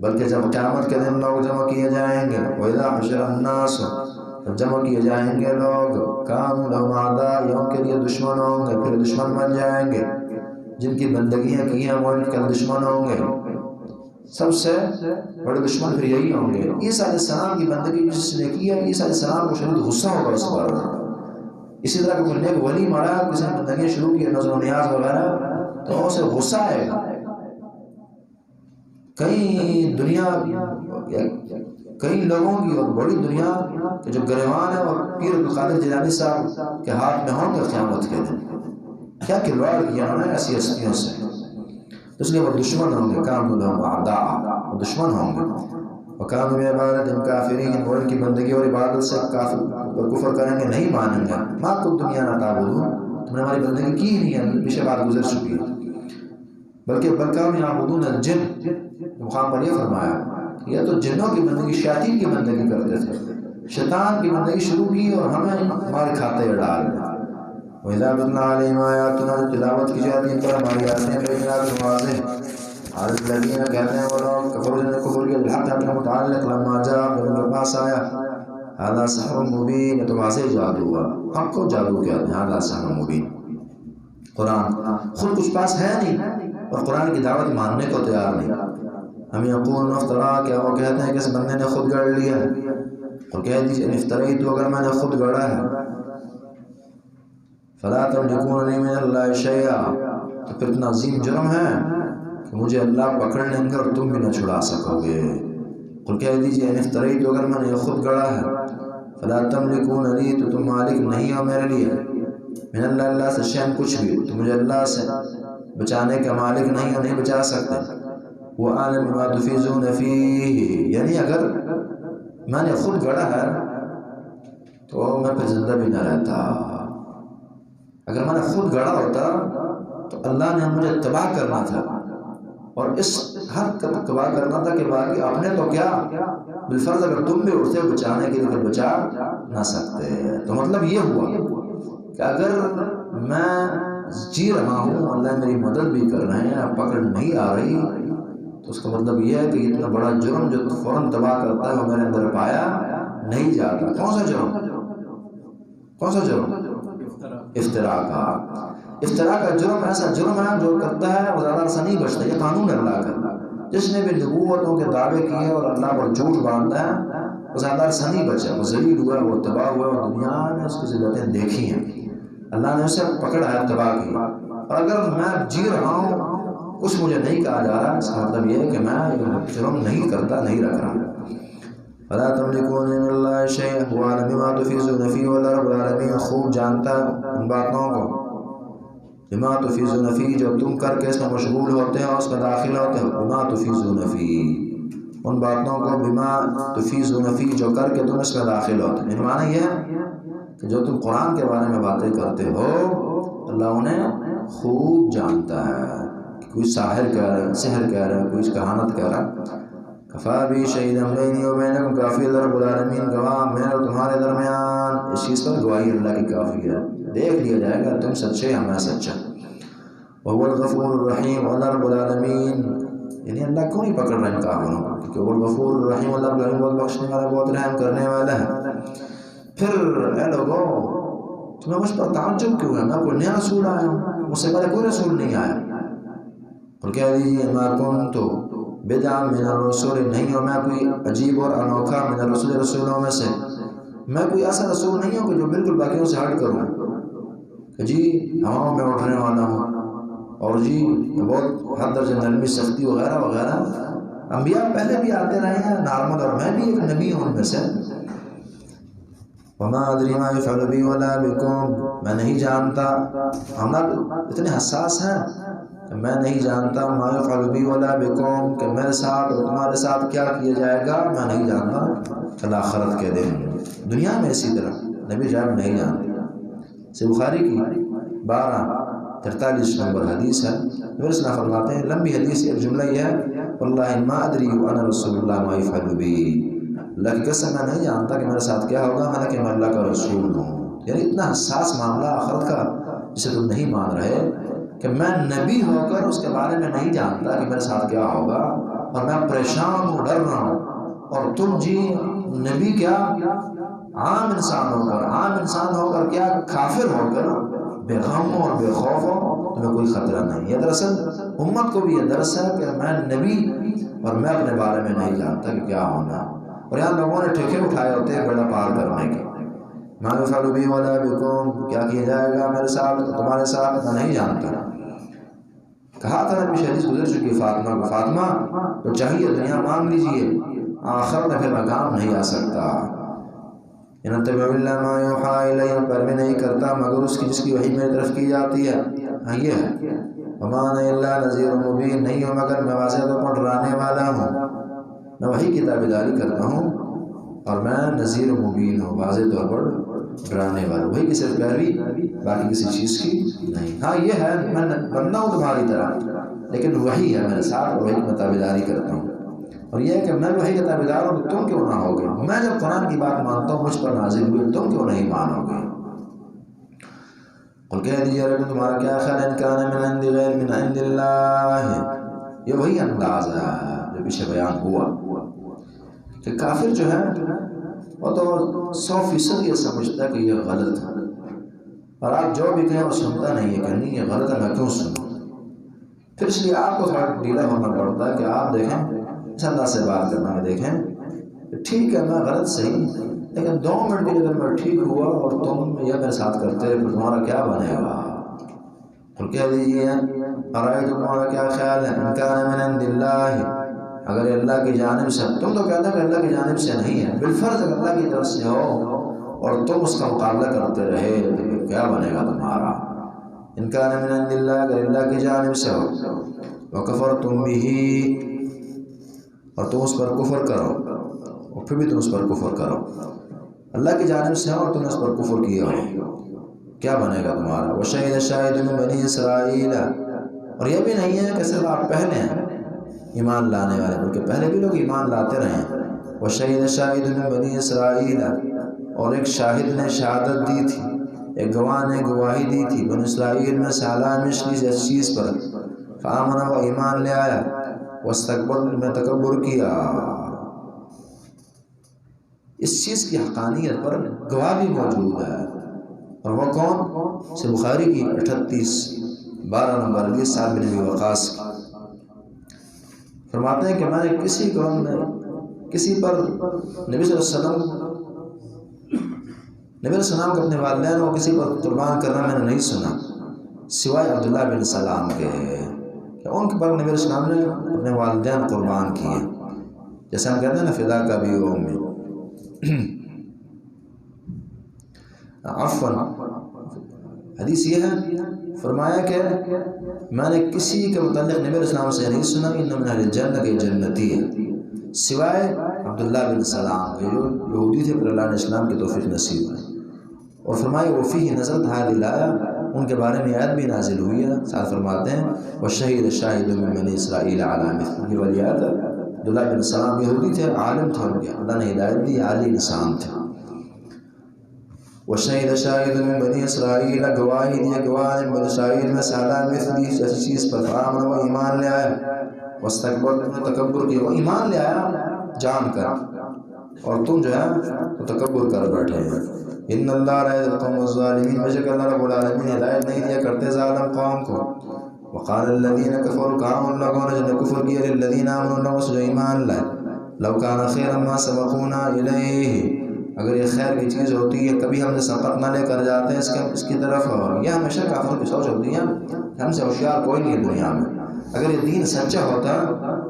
بلکہ جب قیامت کے دن لوگ جمع کیے جائیں گے، وَإِذَا حُشِرَ النَّاسُ، جب جمع کیے جائیں گے لوگ، كَانُوا لَهُمْ أَعْدَاءً، یہ ان کے لیے دشمن ہوں گے، پھر دشمن بن جائیں گے، جن کی بندگیاں کی ہیں وہ ان کے دشمن ہوں گے، سب سے بڑے دشمن پھر یہی ہوں گے۔ عیسیٰ علیہ السلام کی بندگی جس نے کی ہے، عیسیٰ علیہ السلام کو شدید غصہ ہوگا اس پر۔ اسی طرح کوئی نیک ولی مرا، کسی نے بندگیاں شروع کی نظر و نیاز وغیرہ، تو اسے غصہ آئے گا۔ کئی لوگوں کی اور بڑی دنیا کے جو گریوان ہیں اور پیر عبدالقادر جیلانی صاحب کے ہاتھ میں ہوں گے قیامت کے دن۔ کیا کھلواڑ کیا انہوں نے ایسی ہستیوں سے، تو اس لیے وہ دشمن ہوں گے، کانوا لہم اعداء، وہ دشمن ہوں گے۔ وکانوا بعبادۃ کافرین، وہ ان کی بندگی اور عبادت سے کفر کریں گے، نہیں مانیں گے۔ ما کنتم ایانا تعبدون، تم نے ہماری بندگی کی ہی نہیں ہے، پیچھے بات گزر چکی ہے۔ بلکہ بل کانوا یعبدون الجن، مقام پر یہ فرمایا یہ تو جنوں کی بندگی، شیاطین کی بندگی کرتے تھے، شیطان کی بندگی شروع کی اور ہمیں ہمارے کھاتے ڈال دیا۔ وَإِذَا تُتْلَىٰ عَلَيْهِمْ آيَاتُنَا، جب تلاوت کی جاتی ان پر ہماری آیاتیں بینات واضح، حضرت الذین کہتے ہیں وہ لوگ کفروا، جنہوں نے کفر کیا، بالحق حق کے متعلق، لما جاء، جب ان کے پاس آیا، هذا سحر مبین، یہ تو واضح جادو ہوا، حق کو جادو کہتے ہیں، هذا سحر مبین۔ قرآن خود کچھ پاس ہے نہیں اور قرآن کی دعوت ماننے کو تیار نہیں۔ ہم یقولون افترا، کیا وہ کہتے ہیں کہ اس بندے نے خود گڑھ لیا ہے، اور کہہ دیجیے ان افتریت، اگر میں نے خود گڑھا ہے، فلا تملکون لی من اللہ شیئا، تو پھر اتنا عظیم جرم ہے کہ مجھے اللہ پکڑ لیں گے اور تم بھی نہ چھڑا سکو گے۔ قل کہہ دیجیے ان افتریت، اگر میں نے خود گڑھا ہے، فلا تملکون لی، تو تم مالک نہیں ہو میرے لیے، من اللہ، اللہ سے شیئا کچھ بھی، تو مجھے اللہ سے بچانے کا مالک نہیں ہو، نہیں بچا سکتے۔ وَأَعْلَمُ بِمَا تُفِيضُونَ فِيهِ، یعنی اگر میں نے خود گڑھا ہے تو میں پھر زندہ بھی نہ رہتا۔ اگر میں نے خود گڑھا ہوتا تو اللہ نے مجھے تباہ کرنا تھا، اور اس حد تک تباہ کرنا تھا کہ باقی اپنے تو کیا، بالفرض اگر تم بھی اٹھتے بچانے کے لیے بچا نہ سکتے۔ تو مطلب یہ ہوا کہ اگر میں جی رہا ہوں، اللہ میری مدد بھی کر رہے ہیں، پکڑ نہیں آ رہی، تو اس کا مطلب یہ ہے کہ اتنا بڑا جرم جو فوراً تباہ کرتا ہے وہ میرے اندر پایا نہیں جاتا۔ کون سا جرم؟ کون سا جرم؟ افتراء کا۔ افتراء کا جرم ایسا جرم ہے جو کرتا ہے وہ زیادہ سے نہیں بچتا، یہ قانون اللہ کا۔ جس نے بھی نبوتوں کے دعوے کیے اور اللہ پر جھوٹ باندھا ہے وہ زیادہ سے نہیں بچا، وہ ذلیل ہوا، وہ تباہ ہوا، اور دنیا نے اس کی ذلتیں دیکھی ہیں، اللہ نے اسے پکڑا ہے، تباہ کیا۔ اور اگر میں جی رہا ہوں کچھ مجھے نہیں کہا جا رہا، اس کا مطلب یہ ہے کہ میں جرم نہیں کرتا، نہیں رکھ رہا۔ فلا تملکون من اللہ شیئا وَأَعْلَمُ بِمَا تُفِيضُونَ فِيهِ، واللہ رب العالمین خوب جانتا ہے ان باتوں کو، بما تفیضون فیہ، جو تم کر کے اس میں مشغول ہوتے ہو، اس میں داخل ہوتے ہو، بما تفیضون فیہ، ان باتوں کو بما تفیضون فیہ، جو کر کے تم اس میں داخل ہوتے ہو۔ یعنی معنی یہ ہے کہ جو تم قرآن کے بارے میں باتیں کرتے ہو اللہ انہیں خوب جانتا ہے، کوئی ساحر کہہ رہا ہے، سحر کہہ رہا ہے، کوئی کہانت کہہ رہا ہے۔ کفا بی شہیدا بینی و بینکم، کافی رب العالمین گواہ میرے اور تمہارے درمیان، اس چیز پر گواہی اللہ کی کافی ہے، دیکھ لیا جائے گا تم سچے ہم میں سچا۔ وهو الغفور الرحیم، اللہ رب العالمین، یعنی اللہ کیوں نہیں پکڑ رہا ان کافروں کو، کیونکہ وہ الغفور الرحیم، اللہ رب العالمین بہت بخشنے والا، بہت رحم کرنے والا ہے۔ پھر اے لوگوں تمہیں مجھ پر تعجب کیوں ہے، میں کوئی نیا رسول آیا ہوں، مجھ سے پہلے کوئی رسول نہیں آیا۔ اور کہہ دیجیے ما کنت بدعا من الرسول، نہیں ہوں میں کوئی عجیب اور انوکھا من الرسول، رسولوں میں سے، میں کوئی ایسا رسول نہیں ہوں کہ جو بالکل باقیوں سے ہٹ کروں کہ جی ہواؤں میں اٹھنے والا ہوں، اور جی بہت حد درجہ نرمی، سختی وغیرہ وغیرہ۔ انبیاء پہلے بھی آتے رہے ہیں نارمل، اور میں بھی ایک نبی ہوں ان میں سے۔ وما ادری ما یفعل بی ولا بکم، میں نہیں جانتا، ہم اتنے حساس ہیں کہ میں نہیں جانتا ما یفعل بی ولا بکم، کہ میرے ساتھ اور تمہارے ساتھ کیا کیا جائے گا میں نہیں جانتا، کل آخرت کے دن۔ دنیا میں اسی طرح نبی جان نہیں جانتے۔ سے بخاری کی 1243 نمبر حدیث ہے، نبی صلی اللہ فرماتے ہیں، لمبی حدیث ایک جملہ یہ ہے، واللہ ما ادری وانا رسول اللہ ما یفعل بی، اللہ کی قسم میں نہیں جانتا کہ میرے ساتھ کیا ہوگا، حالانکہ میں اللہ کا رسول ہوں۔ یعنی اتنا حساس معاملہ آخرت کا جسے تم نہیں مان رہے، کہ میں نبی ہو کر اس کے بارے میں نہیں جانتا کہ میرے ساتھ کیا ہوگا، اور میں پریشان ہوں، ڈر رہا ہوں، اور تم جی نبی کیا عام انسان ہو کر کیا کافر ہو کر بے غم اور بے خوف ہو، تمہیں کوئی خطرہ نہیں ہے۔ دراصل امت کو بھی یہ درس ہے کہ میں نبی اور میں اپنے بارے میں نہیں جانتا کہ کیا ہونا، اور یہاں لوگوں نے ٹھیکے اٹھائے ہوتے ہیں بیڑا پار کرنے کے، ما یفعل بی ولا بکم، کیا کیا جائے گا میرے ساتھ تمہارے ساتھ، میں نہیں جانتا۔ کہا تھا نبی حدیث گزر چکی فاطمہ کو، فاطمہ تو چاہیے دنیا مانگ لیجئے، آخر میں پھر مقام نہیں آ سکتا۔ ان اتبع الا ما یوحی الی، پر میں نہیں کرتا مگر اس کی جس کی وحی میری طرف کی جاتی ہے۔ ہاں یہ ہے، وما انا الا نذیر مبین، نہیں ہوں مگر میں واضح طور پر ڈرانے والا ہوں، میں وحی کی تابعداری کرتا ہوں اور میں نذیر مبین ہوں، واضح طور پر ڈرانے والا، وہی کی صرف پیروی، باقی کسی چیز کی نہیں۔ ہاں یہ ہے، میں بندہ ہوں تمہاری طرح، لیکن وحی ہے میرے ساتھ اور وحی کی میں تابعداری کرتا ہوں، اور یہ ہے کہ میں وحی کا تابعدار ہوں تو تم کیوں نہ ہوگے، میں جب قرآن کی بات مانتا ہوں مجھ پر نازل ہوئی، تم کیوں نہیں مانو گے؟ قل کہہ دیجیے رب تمہارا کیا خیال ان کان من عند غیر من عند اللہ، یہ وہی انداز ہے جو پیچھے بیان ہوا کہ کافر جو ہے وہ تو 100% یہ سمجھتا ہے کہ یہ غلط ہے، اور آپ جو بھی کہیں وہ سنتا نہیں ہے کہ نہیں یہ غلط ہے، میں کیوں سنوں؟ پھر اس لیے آپ کو تھوڑا ڈھیلا ہونا پڑتا ہے کہ آپ دیکھیں اس اللہ سے بات کرنا ہے، دیکھیں ٹھیک ہے میں غلط صحیح، لیکن 2 منٹ کے اگر میں ٹھیک ہوا اور تم یہ میرے ساتھ کرتے رہے پھر تمہارا کیا بنے گا؟ تو کہہ دیجیے ارائیتم، تمہارا کیا خیال ہے ان کان من عند اللہ، اگر اللہ کی جانب سے، تم تو کہتے ہیں کہ اللہ کی جانب سے نہیں ہے، بالفرض اگر اللہ کی طرف سے ہو اور تم اس کا مقابلہ کرتے رہے تو کیا بنے گا تمہارا؟ ان کان من عند اللہ، اگر اللہ کی جانب سے ہو، وکفرتم بہ، اور تم اس پر کفر کرو، اور پھر بھی تم اس پر کفر کرو، اللہ کی جانب سے ہو اور تم نے اس پر کفر کیا ہو، کیا بنے گا تمہارا؟ وشہد شاہد من بنی اسرائیل، اور یہ بھی نہیں ہے کہ صرف آپ پہلے ہیں ایمان لانے والے، بلکہ پہلے بھی لوگ ایمان لاتے رہے ہیں۔ وشہد شاہد من بنی اسرائیل، اور ایک شاہد نے شہادت دی تھی، ایک گواہ نے گواہی دی تھی بنی اسرائیل میں سالہ مشلی اس چیز پر، فآمن، وہ ایمان لے آیا، واستکبر، میں تکبر کیا، اس چیز کی حقانیت پر گواہ بھی موجود ہے، اور وہ کون؟ سے بخاری کی 38 نمبر 20 سعد بن ابی وقاص فرماتے ہیں کہ میں نے کسی قوم میں کسی پر نبی صلی اللہ علیہ وسلم کو اپنے والدین کو کسی پر قربان کرنا میں نے نہیں سنا سوائے عبداللہ بن سلام کے، کہ ان کے پر نبی صلی اللہ علیہ وسلم نے اپنے والدین قربان کیے، جیسے ہم کہتے ہیں نا فدا کا بھی وہ میں عفوا، حدیث یہ ہے، فرمایا کہ میں نے کسی کے متعلق نبی علیہ السلام سے نہیں سنا کہ انہوں نے جنت کے جنتی ہے سوائے عبداللہ بن سلام کے، جو یہودی تھے پر اللہ نے اسلام کی توفیق نصیب ہے، اور فرمایا وفیہ نزلت هذه الآیہ، ان کے بارے میں آیت بھی نازل ہوئی ہے، ساتھ فرماتے ہیں وشہد شاہد من بنی اسرائیل علی مثلہ، یہ والی آیت عبداللہ بن سلام یہودی تھے، عالم تھے، ان کے اللہ نے ہدایت دی، عالی انسان تھے۔ وشہد شاہد من بنی اسرائیل، گواہی دی گواہ نے بنی اسرائیل میں سالہ مثلی ایسی چیز پر، فآمن، وہ ایمان لے آیا، واستکبر، تکبر کیا، وہ ایمان لے آیا جان کر، اور تم جو ہے تو تکبر کر بیٹھے ہیں۔ ان اللہ لا یہدی القوم الظالمین، بے شک اللہ رب العالمین ہدایت نہیں دیا کرتے ظالم قوم کو۔ وقال الذین کفروا، کہا ان لوگوں نے جنہوں نے کفر کیا، للذین آمنوا، ان لوگوں سے جو ایمان لائے، لو کان خیرا ما سبقونا الیہ، اگر یہ خیر کی چیز ہوتی ہے کبھی ہم نے سبق نہ لے کر جاتے ہیں اس کی طرف، اور یہ ہمیشہ کافروں کی سوچ ہوتی ہے، ہم سے ہوشیار کوئی نہیں ہے دنیا میں، اگر یہ دین سچا ہوتا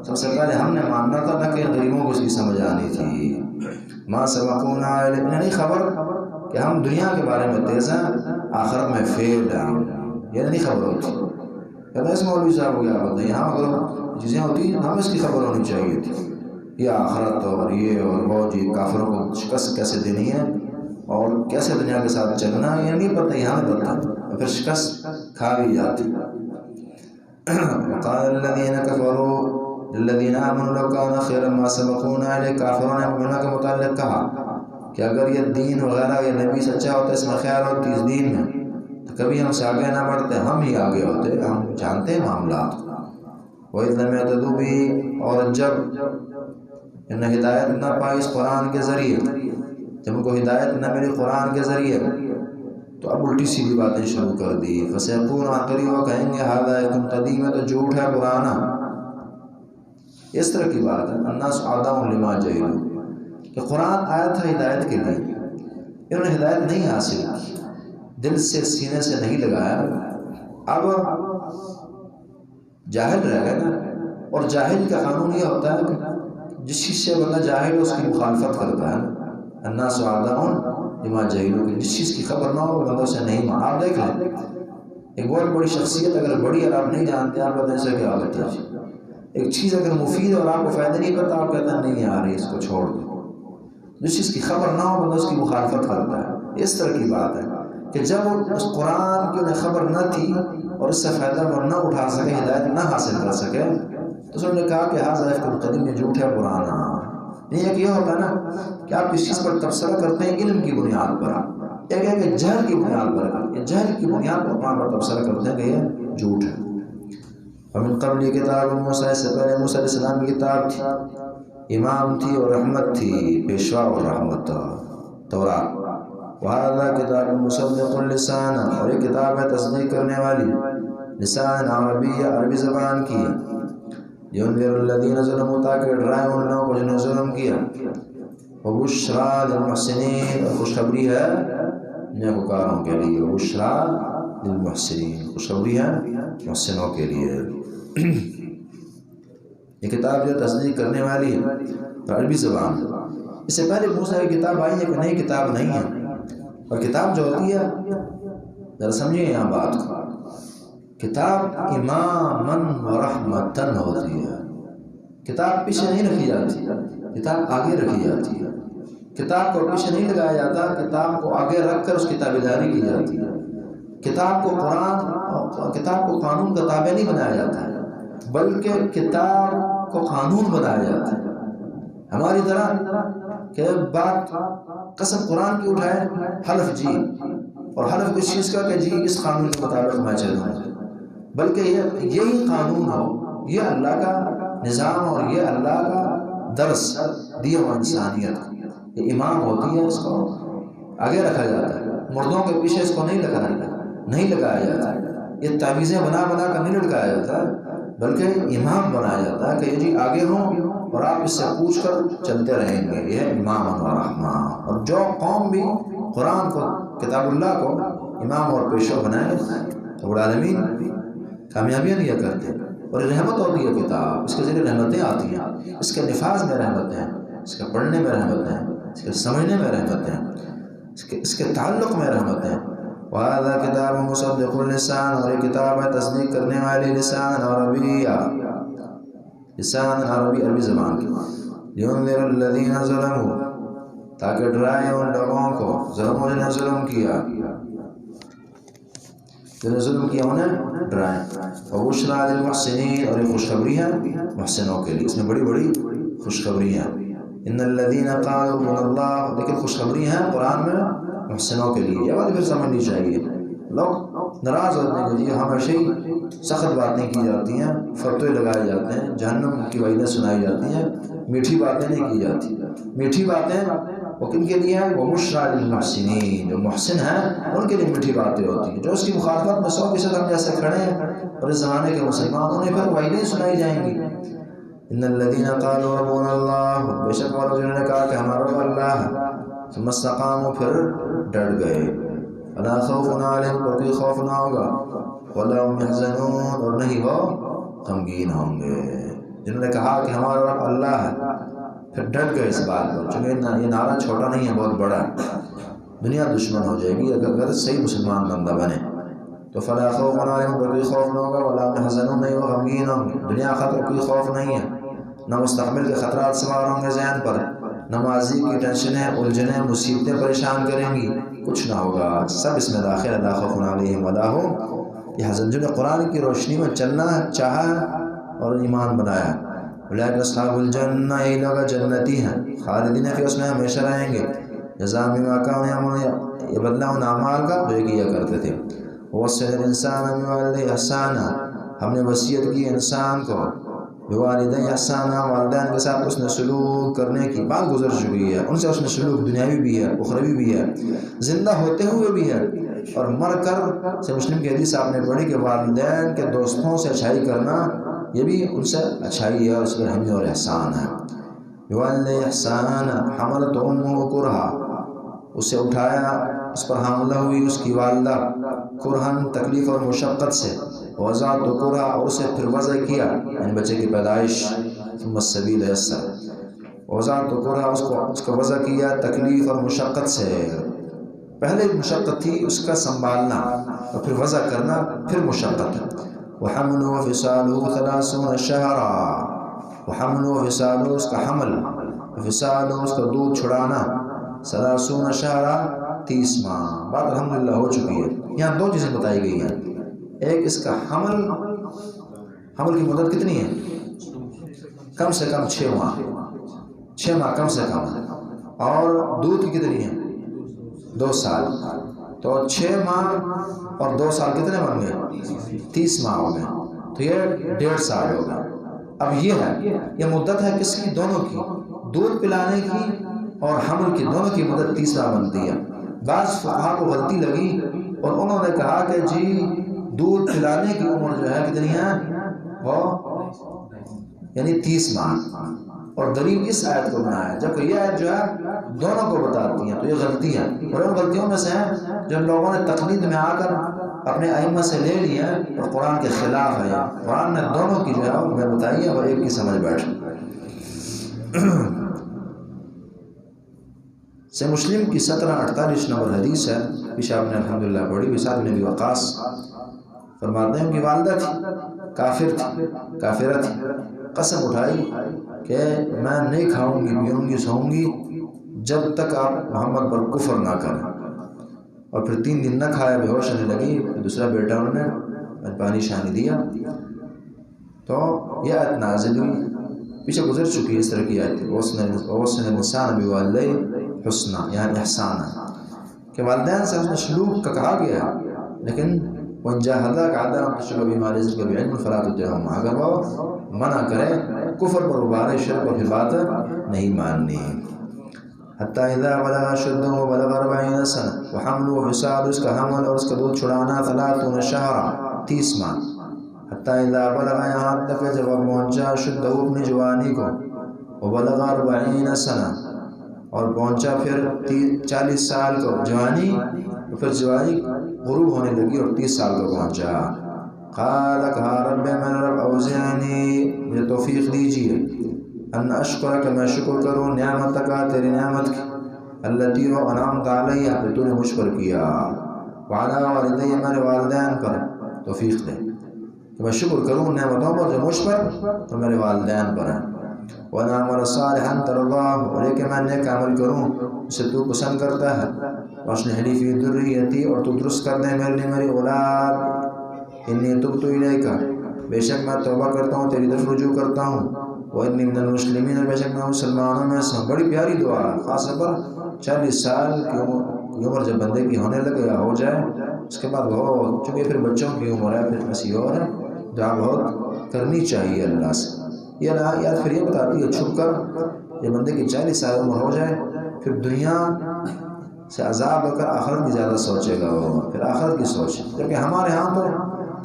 سب سے پہلے ہم نے ماننا تھا، نہ کہ غریبوں کو اس کی سمجھ آنی تھی۔ ما سبقونا الیہ، نہیں خبر کہ ہم دنیا کے بارے میں تیز ہیں، آخرت میں فیل ہیں، یہ نہیں خبر ہوتی، کہتا ہے اس مولوی صاحب کو کیا پتہ، یہاں اگر چیزیں ہوتی ہیں ہمیں اس کی خبر ہونی چاہیے تھی، یہ آخرت اور یہ اور وہ، جی کافروں کو شکست کیسے دینی ہے اور کیسے دنیا کے ساتھ چلنا ہے، یہ نہیں پتہ، یہاں نہیں پتہ، پھر شکست کھا بھی جاتی۔ وقال الذین کفروا للذین آمنوا لو کان خیرا ما سبقونا الیہ، کافروں نے مومنوں کے متعلق کہا کہ اگر یہ دین وغیرہ یہ نبی سچا ہوتا، اس میں خیر ہوتی اس دین میں، کبھی ہم سے آگے نہ بڑھتے، ہم ہی آگے ہوتے، ہم جانتے ہیں معاملات کو۔ وَإِذْ لَمْ يَهْتَدُوا بِهِ، اور جب انہیں ہدایت نہ پائی اس قرآن کے ذریعے، جب ان کو ہدایت نہ ملی قرآن کے ذریعے، تو اب الٹی سیدھی باتیں شروع کر دی۔ فَسَيَقُولُونَ، آخری وہ کہیں گے هَذَا إِفْكٌ قَدِيمٌ، یہ تو جھوٹ ہے پرانا۔ اس طرح کی بات ہے، الناس أعداء لما جهلوا، کہ قرآن آیا تھا ہدایت کے لیے، انہوں نے ہدایت نہیں حاصل کی، دل سے سینے سے نہیں لگایا، اب جاہل رہ گئے نا۔ اور جاہل کا قانون یہ ہوتا ہے کہ جس چیز سے بندہ جاہل ہو اس کی مخالفت کرتا ہے۔ الناس أعداء لما جهلوا، کہ جس چیز کی خبر نہ ہو بندہ اسے نہیں مان۔ آپ دیکھ لیں ایک بہت بڑی شخصیت اگر بڑی اور آپ نہیں جانتے، آپ کہتے ہیں اسے کیا ہوتا ہے۔ ایک چیز اگر مفید اور آپ کو فائدہ نہیں پتا، آپ کہتے ہیں نہیں آ رہی، اس کو چھوڑ دو۔ جس چیز کی خبر نہ ہو بندہ اس کی مخالفت کرتا ہے۔ اس طرح کی بات ہے کہ جب اس قرآن کی انہیں خبر نہ تھی اور اس سے فائدہ وہ نہ اٹھا سکے، ہدایت نہ حاصل کر سکے، تو انہوں نے کہا کہ هذا إفْكٌ قدیم، یہ جھوٹ ہے پرانا۔ نہیں، ایک یہ ہوتا ہے نا کہ آپ کس چیز پر تبصرہ کرتے ہیں علم کی بنیاد پر، ایک ہے کہ جہل کی بنیاد پر، یہ جہل کی بنیاد پر قرآن پر تبصرہ کرتے ہیں کہ یہ جھوٹ ہے۔ ومن قبل کتاب موسیٰ، اس سے پہلے موسیٰ علیہ السلام کی کتاب تھی، امام تھی اور رحمت تھی، پیشوا اور رحمت تھا، تورات۔ وهذا کتاب مصدق لسانا، اور یہ کتاب ہے تصدیق کرنے والی، لسان عربی، عربی زبان کی، لِيُنذِرَ الَّذِينَ ظَلَمُوا، تاکہ ڈرائے ان لوگوں کو جنہوں نے ظلم کیا، وَبُشْرَىٰ لِلْمُحْسِنِينَ، اور خوشخبری ہے نیکوکاروں کے لیے، وَبُشْرَىٰ لِلْمُحْسِنِينَ، خوشخبری ہے محسنوں کے لیے۔ یہ کتاب جو تصدیق کرنے والی ہے عربی زبان۔ اس سے پہلے موسیٰ کی کتاب آئی ہے کہ نئی کتاب نہیں ہے، اور کتاب جو ہوتی ہے، ذرا سمجھیں یہاں بات کو، کتاب اماماً و رحمتاً ہوتی ہے۔ کتاب پیچھے نہیں رکھی جاتی، کتاب آگے رکھی جاتی ہے۔ کتاب کو پیچھے نہیں لگایا جاتا، کتاب کو آگے رکھ کر اس کی تابعداری کی جاتی ہے۔ کتاب کو کتاب کو قانون کا تابع نہیں بنایا جاتا ہے، بلکہ کتاب کو قانون بنایا جاتا ہے۔ ہماری طرح کہ بات قسم قرآن کی اٹھائے، حلف جی، اور حلف کس چیز کا کہ جی اس قانون کے مطابق میں چلوں، بلکہ یہی قانون ہو، یہ اللہ کا نظام اور یہ اللہ کا درس دیا ہوا انسانیت، یہ امام ہوتی ہے، اس کو آگے رکھا جاتا ہے، مردوں کے پیچھے اس کو نہیں لگایا جاتا ہے، یہ تعویذیں بنا بنا کر نہیں لٹکایا جاتا ہے، بلکہ امام بنایا جاتا ہے کہ یہ جی آگے ہوں اور آپ اس سے پوچھ کر چلتے رہیں گے، یہ امام و رحمان۔ اور جو قوم بھی قرآن کو، کتاب اللہ کو امام اور پیشوا بنائے، رب العالمین کامیابیاں دیا کرتے ہیں۔ اور رحمت ہوتی ہے کتاب، اس کے ذریعے رحمتیں آتی ہیں، اس کے نفاذ میں رحمتیں ہیں، اس کے پڑھنے میں رحمتیں ہیں، اس کے سمجھنے میں رحمتیں ہیں، اس کے تعلق میں رحمتیں ہیں۔ وَهَذَا كِتَابٌ مُصَدِّقٌ لِسَانًا، اور یہ کتاب ہے تصدیق کرنے والی لسان عربی، لسان عربی، عربی زبان کی، لِيُنذِرَ الَّذِينَ ظَلَمُوا، تاکہ ڈرائے ان لوگوں کو ظلموں جنہیں ظلم کیا، جنہیں ظلم کیا انہیں ڈرائیں، وَبُشْرَىٰ لِلْمُحْسِنِينَ، اور یہ خوشخبری ہے محسنوں کے لیے، اس میں بڑی بڑی خوشخبری ہیں۔ إِنَّ الَّذِينَ قَالُوا رَبُّنَا اللَّهُ، لیکن خوشخبری ہیں قرآن میں محسنوں کے لیے۔ یہ بات پھر سمجھنی چاہیے، لوگ ناراض ہوتے ہیں کہ یہ ہمیشہ ہی سخت باتیں کی جاتی ہیں، فتوے لگائے جاتے ہیں، جہنم کی وعیدیں سنائی جاتی ہیں، میٹھی باتیں نہیں کی جاتی۔ میٹھی باتیں وہ کن کے لیے ہیں؟ وَبُشْرَىٰ لِلْمُحْسِنِينَ، جو محسن ہیں ان کے لیے میٹھی باتیں ہوتی ہیں۔ جو اس کی مخالفت میں 100% ہم جیسے کھڑے ہیں اور اس زمانے کے مسلمان، انہیں پھر وعیدیں سنائی جائیں گی۔ إِنَّ الَّذِينَ قَالُوا رَبُّنَا اللَّهُ، بے شک وہ جنہوں نے کہا کہ ہمارا رب اللہ ہے، ثم استقاموا، پھر ڈٹ گئے، فَلَا خَوْفٌ عَلَيْهِمْ، تو کوئی خوف نہ ہوگا، وَلَا هُمْ يَحْزَنُونَ، اور نہیں وہ غمگین ہوں گے۔ جنہوں نے کہا کہ ہمارا رب اللہ ہے، پھر ڈٹ گئے اس بات پر، چونکہ یہ نعرہ چھوٹا نہیں ہے، بہت بڑا ہے، دنیا دشمن ہو جائے گی اگر صحیح مسلمان بندہ بنے تو۔ فَلَا خَوْفٌ عَلَيْهِمْ، پر کوئی خوف نہ ہوگا، وَلَا هُمْ يَحْزَنُونَ، نہیں وہ غمگین ہوں گے۔ دنیا خطر کوئی خوف نہیں ہے، نہ مستقبل کے خطرات سوار ہوں گے ذہن پر، نہ ماضی کی ٹینشنیں، الجھنیں، مصیبتیں پریشان کریں گی، کچھ نہ ہوگا، سب اس میں داخل ہے۔ لا خوف علیہم ولا هم یحزنون، جنہوں نے قرآن کی روشنی میں چلنا چاہا اور ایمان بنایا، اولئک اصحاب الجنہ، یہ لوگ جنتی ہیں، خالدین فیہا، اس میں ہمیشہ رہیں گے، جزاء بما کانوا یعملون، یہ بدلہ ان اعمال کا جو یہ کیا کرتے تھے۔ وَوَصَّيْنَا الْإِنسَانَ بِوَالِدَيْهِ إِحْسَانًا، ہم نے وصیت کی انسان کو بِوَالِدَيْهِ إِحْسَانًا، والدین کے ساتھ اس نے سلوک کرنے کی بات گزر چکی ہے، ان سے اس نے سلوک دنیاوی بھی ہے، اخروی بھی ہے، زندہ ہوتے ہوئے بھی ہے اور مر کر سے۔ مسلم کی حدیث آپ نے پڑھی کہ والدین کے دوستوں سے اچھائی کرنا یہ بھی ان سے اچھائی ہے، اس پر رحمی اور احسان ہے۔ بِوَالِدَيْهِ إِحْسَانًا حَمَلَتْهُ أُمُّهُ كُرْهًا، اسے اٹھایا، اس پر حاملہ ہوئی اس کی والدہ، کرہن تکلیف اور مشقت سے، وضعت کرہا، اور اسے پھر وضع کیا یعنی بچے کی پیدائش، ثم السبیل یسر، وضعت کرہا، اس کو وضع کیا تکلیف اور مشقت سے، پہلے مشقت تھی اس کا سنبھالنا اور پھر وضع کرنا، پھر مشقت۔ وحملہ وفصالہ 30 شہرا، وحملہ وفصالہ اس کا حمل، وفصالہ اس کا دودھ چھڑانا، 30 شہرا 30 ماہ۔ بات الحمدللہ ہو چکی ہے۔ یہاں دو چیزیں بتائی گئی ہیں، ایک اس کا حمل کی مدت کتنی ہے؟ کم سے کم 6 ماہ، 6 ماہ کم سے کم، اور دودھ کی کتنی ہے؟ 2 سال، تو 6 ماہ اور 2 سال کتنے بن گئے؟ 30 ماہ ہو گئے، تو یہ 1.5 سال ہو گئے۔ اب یہ ہے، یہ مدت ہے کس کی؟ دونوں کی، دودھ پلانے کی اور حمل کی، دونوں کی مدت 30 ماہ بنتی ہے۔ بعض فقہا کو غلطی لگی اور انہوں نے کہا کہ جی دودھ پلانے کی عمر جو ہے کتنی ہے؟ وہ یعنی 30 ماہ، اور دلیل اس آیت کو بنایا ہے، جبکہ یہ آیت جو ہے دونوں کو بتاتی ہیں، تو یہ غلطی ہے، اور ان غلطیوں میں سے ہیں جو لوگوں نے تقلید میں آ کر اپنے ائمہ سے لے لی ہے اور قرآن کے خلاف ہے۔ قرآن نے دونوں کی جو ہے وہ بتائی ہے اور ایک کی سمجھ بیٹھ۔ سے مسلم کی 1748 نمبر حدیث ہے، پیچھے آپ نے الحمدللہ پڑھی، سعد بن ابی وقاص فرماتے ہیں ان کی والدہ تھی، کافرہ تھی، قسم اٹھائی کہ میں نہیں کھاؤں گی، پیوں گی، سوؤں گی جب تک آپ محمد پر کفر نہ کریں، اور پھر 3 دن نہ کھایا، بے ہوش ہونے لگی، پھر دوسرا بیٹا انہوں نے پانی شانی دیا، تو یہ آیت نازل ہوئی، پیچھے گزر چکی ہے اس طرح کی آیت، وَوَصَّيْنَا الْإِنسَانَ بِوَالِدَيْهِ حُسْنًا، یہاں احسان ہے کہ والدین سے حسن سلوک کا کہا گیا ہے، لیکن وَإِنْ جَاهَدَاكَ عَلَىٰ أَن تُشْرِكَ بِي مَا لَيْسَ لَكَ بِهِ عِلْمٌ فَلَا تُطِعْهُمَا، اگر وہ منع کرے کفر پر ابارے، شرک پر، پھر بات نہیں ماننی۔ حتیٰ اذا بلغ اشدہ وبلغ 40 سنہ وحملہ وفصالہ، اس کا حمل اور اس کا دودھ چھڑانا 30 شہرا 30 ماہ۔ حتیٰ اذا بلغ، یہاں تک جب وہ پہنچا، اشدہ اپنی جوانی کو، وبلغ 40 سنہ اور پہنچا پھر 40 سال کو جوانی، پھر جوانی غروب ہونے لگی اور 30 سال کو پہنچا۔ قال، کہا رب، میں رب اوزعنی، مجھے توفیق دیجیے، ان اشکر، کہ میں شکر کروں، نعمتک، تیری نعمت کی، التی وہ انعمت علیہ، کہ تو نے مجھ پر کیا، وعلی والدی، میرے والدین پر توفیق دے کہ میں شکر کروں نعمتوں پر جو مجھ پر اور میرے والدین پر ہیں، وَنَعْمَلَ صَالِحًا تَرْضَاهُ، اور یہ کہ میں نیک عمل کروں اسے تو پسند کرتا ہے، وَأَصْلِحْ لِي فِي ذُرِّيَّتِي، اور تو درست کر دے میرے لیے میری اولاد، انی تبت الیک، بے شک میں توبہ کرتا ہوں، تیری طرف رجوع کرتا ہوں، وانی من المسلمین، اور بے شک میں مسلمانوں میں سے ہوں۔ بڑی پیاری دعا ہے، خاص طور پر 40 سال کی عمر جب بندے کی ہونے لگے یا ہو جائے، اس کے بعد بہت، چونکہ پھر بچوں کی عمر ہے، پھر کسی اور ہے، دعا بہت کرنی چاہیے اللہ سے۔ یہ آیات پھر یہ بتاتی ہے چھپ کر، جب بندے کی 40 سال عمر ہو جائے، پھر دنیا سے عذاب ہو کر آخرت کی زیادہ سوچے گا وہ، پھر آخرت کی سوچ، جبکہ ہمارے ہاں تو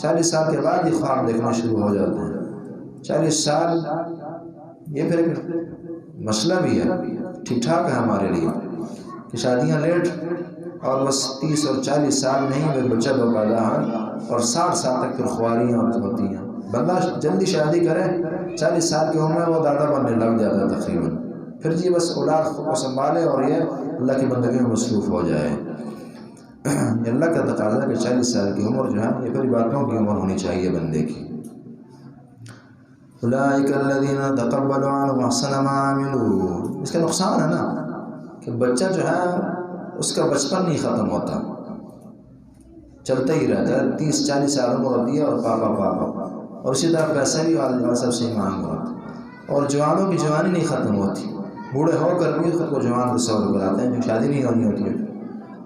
40 سال کے بعد ہی خواب دیکھنا شروع ہو جاتے ہیں۔ 40 سال یہ پھر ایک مسئلہ بھی ہے، ٹھیک ٹھاک ہے ہمارے لیے کہ شادیاں لیٹ، اور بس 30 اور 40 سال نہیں، پھر بچہ دو پیدا ہے، اور 60 سال تک پھر خواریاں ہوتی ہیں۔ بندہ جلدی شادی کرے، 40 سال کی عمر میں وہ دادا بننے لگ جاتا ہے تقریباً، پھر جی بس اولاد خود کو سنبھالے اور یہ اللہ کی بندگی میں مصروف ہو جائے۔ یہ اللہ کا تقاضا ہے کہ 40 سال کی عمر جو ہے یہ پھر باتوں کی عمر ہونی چاہیے بندے کی۔ اولئک الذین تقبل عنہم احسن ما عملوا، اس کا نقصان ہے نا کہ بچہ جو ہے اس کا بچپن نہیں ختم ہوتا، چلتا ہی رہتا ہے، 30-40 سال عمر ہوتی ہے اور پاپا، اور اسی طرح پیسہ بھی والد سب سے مانگ رہا ہے، اور جوانوں کی جوانی نہیں ختم ہوتی، بوڑھے ہو کر بھی خود کو جوان تصور کراتے ہیں، جو شادی نہیں ہونی ہوتی ہے،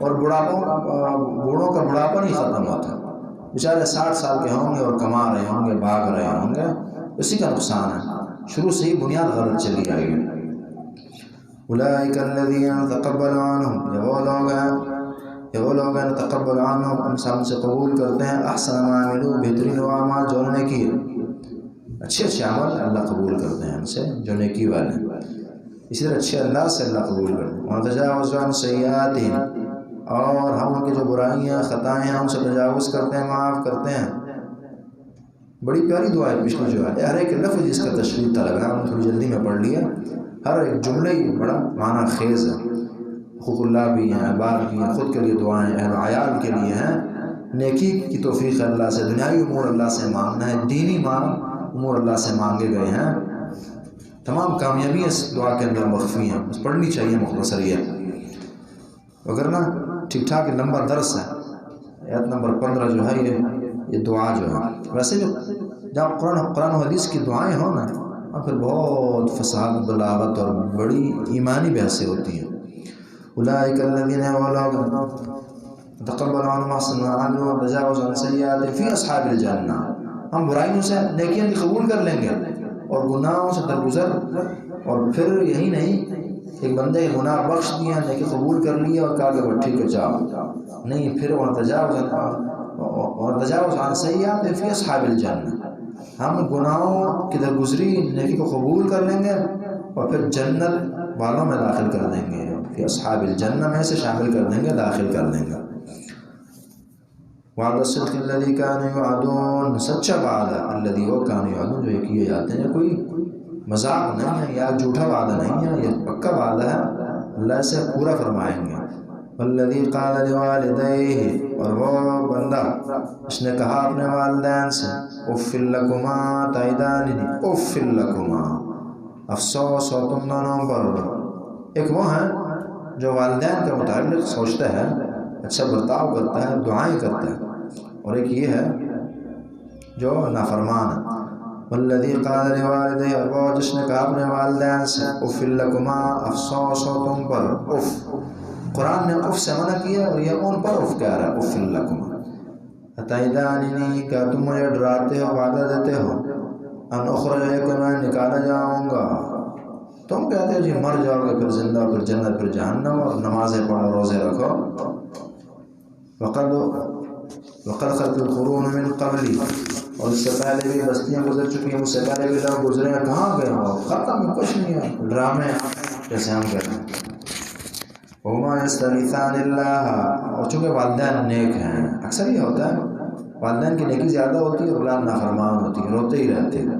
اور بوڑھوں کا بڑھاپا نہیں ختم ہوتا، بیچارے 60 سال کے ہوں گے اور کما رہے ہوں گے، بھاگ رہے ہوں گے، اسی کا نقصان ہے، شروع سے ہی بنیاد غلط چلی آئی ہے۔ اولئک الذین تقبل عنہم، یہ وہ لوگ ہیں تقبل عنہم، ہم سے قبول کرتے ہیں احسن ما عملوا، بہترین وہ اعمال جو انہوں نے کیے، اچھے عمل اللہ قبول کرتے ہیں ہم سے جو نیکی والے ہیں، اسی طرح اچھے اللہ سے اللہ قبول کرتے ہیں۔ وَنَتَجَاوَزُ عَنْ سَيِّئَاتِهِمْ، اور ہم ان کی جو برائیاں خطائیں ہیں ان سے تجاوز کرتے ہیں، معاف کرتے ہیں۔ بڑی پیاری دعا ہے پچھلی جو ہے، ہر ایک لفظ جس کا تشریح طلب ہے، ہم تھوڑی جلدی میں پڑھ لیا، ہر ایک جملے ہی بڑا معنی خیز ہے۔ حقوق اللہ بھی ہیں، احباب بھی ہیں، خود کے لیے دعائیں اہل عیال کے لیے ہیں، نیکی کی توفیق اللہ سے، دنیاوی امور اللہ سے مانگنا ہے، دینی امور اللہ سے مانگے گئے ہیں، تمام کامیابی اس دعا کے اندر مخفی ہیں، بس پڑھنی چاہیے مختصر یہ، وگرنہ ٹھیک ٹھاک نمبر درس ہے۔ آیت نمبر 15 جو ہے یہ دعا جو ہے، ویسے بھی جب قرآن و حدیث کی دعائیں ہوں نا، اور پھر بہت فصاحت، بلاغت اور بڑی ایمانی بحثیں ہوتی ہیں۔ اولئک الذین، وہ لوگ تقبل عنہم احسن ما عملوا وتجاوز عن سیئاتہم فی اصحاب الجنہ، ہم برائیوں سے نیکیاں بھی قبول کر لیں گے اور گناہوں سے درگزر، اور پھر یہی نہیں ایک بندے کے گناہ بخش دیے، نیکی قبول کر لیے اور کہا کہ وہ ٹھیک ہے جاؤ، نہیں، پھر وَنَتَجَاوَزُ عَنْ سَيِّئَاتِهِمْ فِي أَصْحَابِ الْجَنَّةِ، ہم گناہوں کی درگزری نیکی کو قبول کر لیں گے اور پھر جنت والوں میں داخل کر دیں گے، فی اصحاب الجنہ میں سے شامل کر دیں گے، داخل کر دیں گے۔ وعد الصدق الذی کانوا یوعدون، سچا وعدہ الذی وہ کانوا یوعدون جو یہ کیے جاتے ہیں، کوئی مذاق نہیں ہے یا جھوٹا وعدہ نہیں ہے، یہ پکا وعدہ ہے، اللہ سے پورا فرمائیں گے۔ والذی قال لوالدیہ، اور وہ بندہ اس نے کہا اپنے والدین سے، اف لکما تعداننی، اف لکما، افسوس ہو تم دونوں پر۔ ایک وہ ہے جو والدین کے متعلق سوچتا ہے، اچھا برتاؤ کرتا ہے، دعائیں کرتا ہے، اور ایک یہ ہے جو نافرمان ہے۔ والذی قال لوالدیہ، اور وہ جس نے کہا اپنے والدین سے، اف لکما، افسوس ہو تم پر۔ اف، قرآن نے اف سے منع کیا اور یہ ان پر اف کہہ رہا ہے، اف لکما اتعداننی، کیا تم مجھے ڈراتے ہو، وعدہ دیتے ہو، ان اخرج کہ میں نکالا جاؤں گا، تم کہتے ہو جی مر جاؤ گے پھر زندہ، پھر جنت، پھر جہنم، اور نمازیں پڑھو، روزے رکھو۔ وقد خلت القرون من قبلی، اور اس سے پہلے بھی بستیاں گزر چکی ہیں، اس سے پہلے بھی لوگ گزرے ہیں، کہاں گئے ہو، ختم، کچھ نہیں ہے، ڈرامے جیسے ہم کہتے ہیں۔ وما یستغیثان اللہ، اور چونکہ والدین نیک ہیں، اکثر یہ ہوتا ہے والدین کی نیکی زیادہ ہوتی ہے، اولاد نافرمان ہوتی ہے، روتے ہی رہتے ہیں،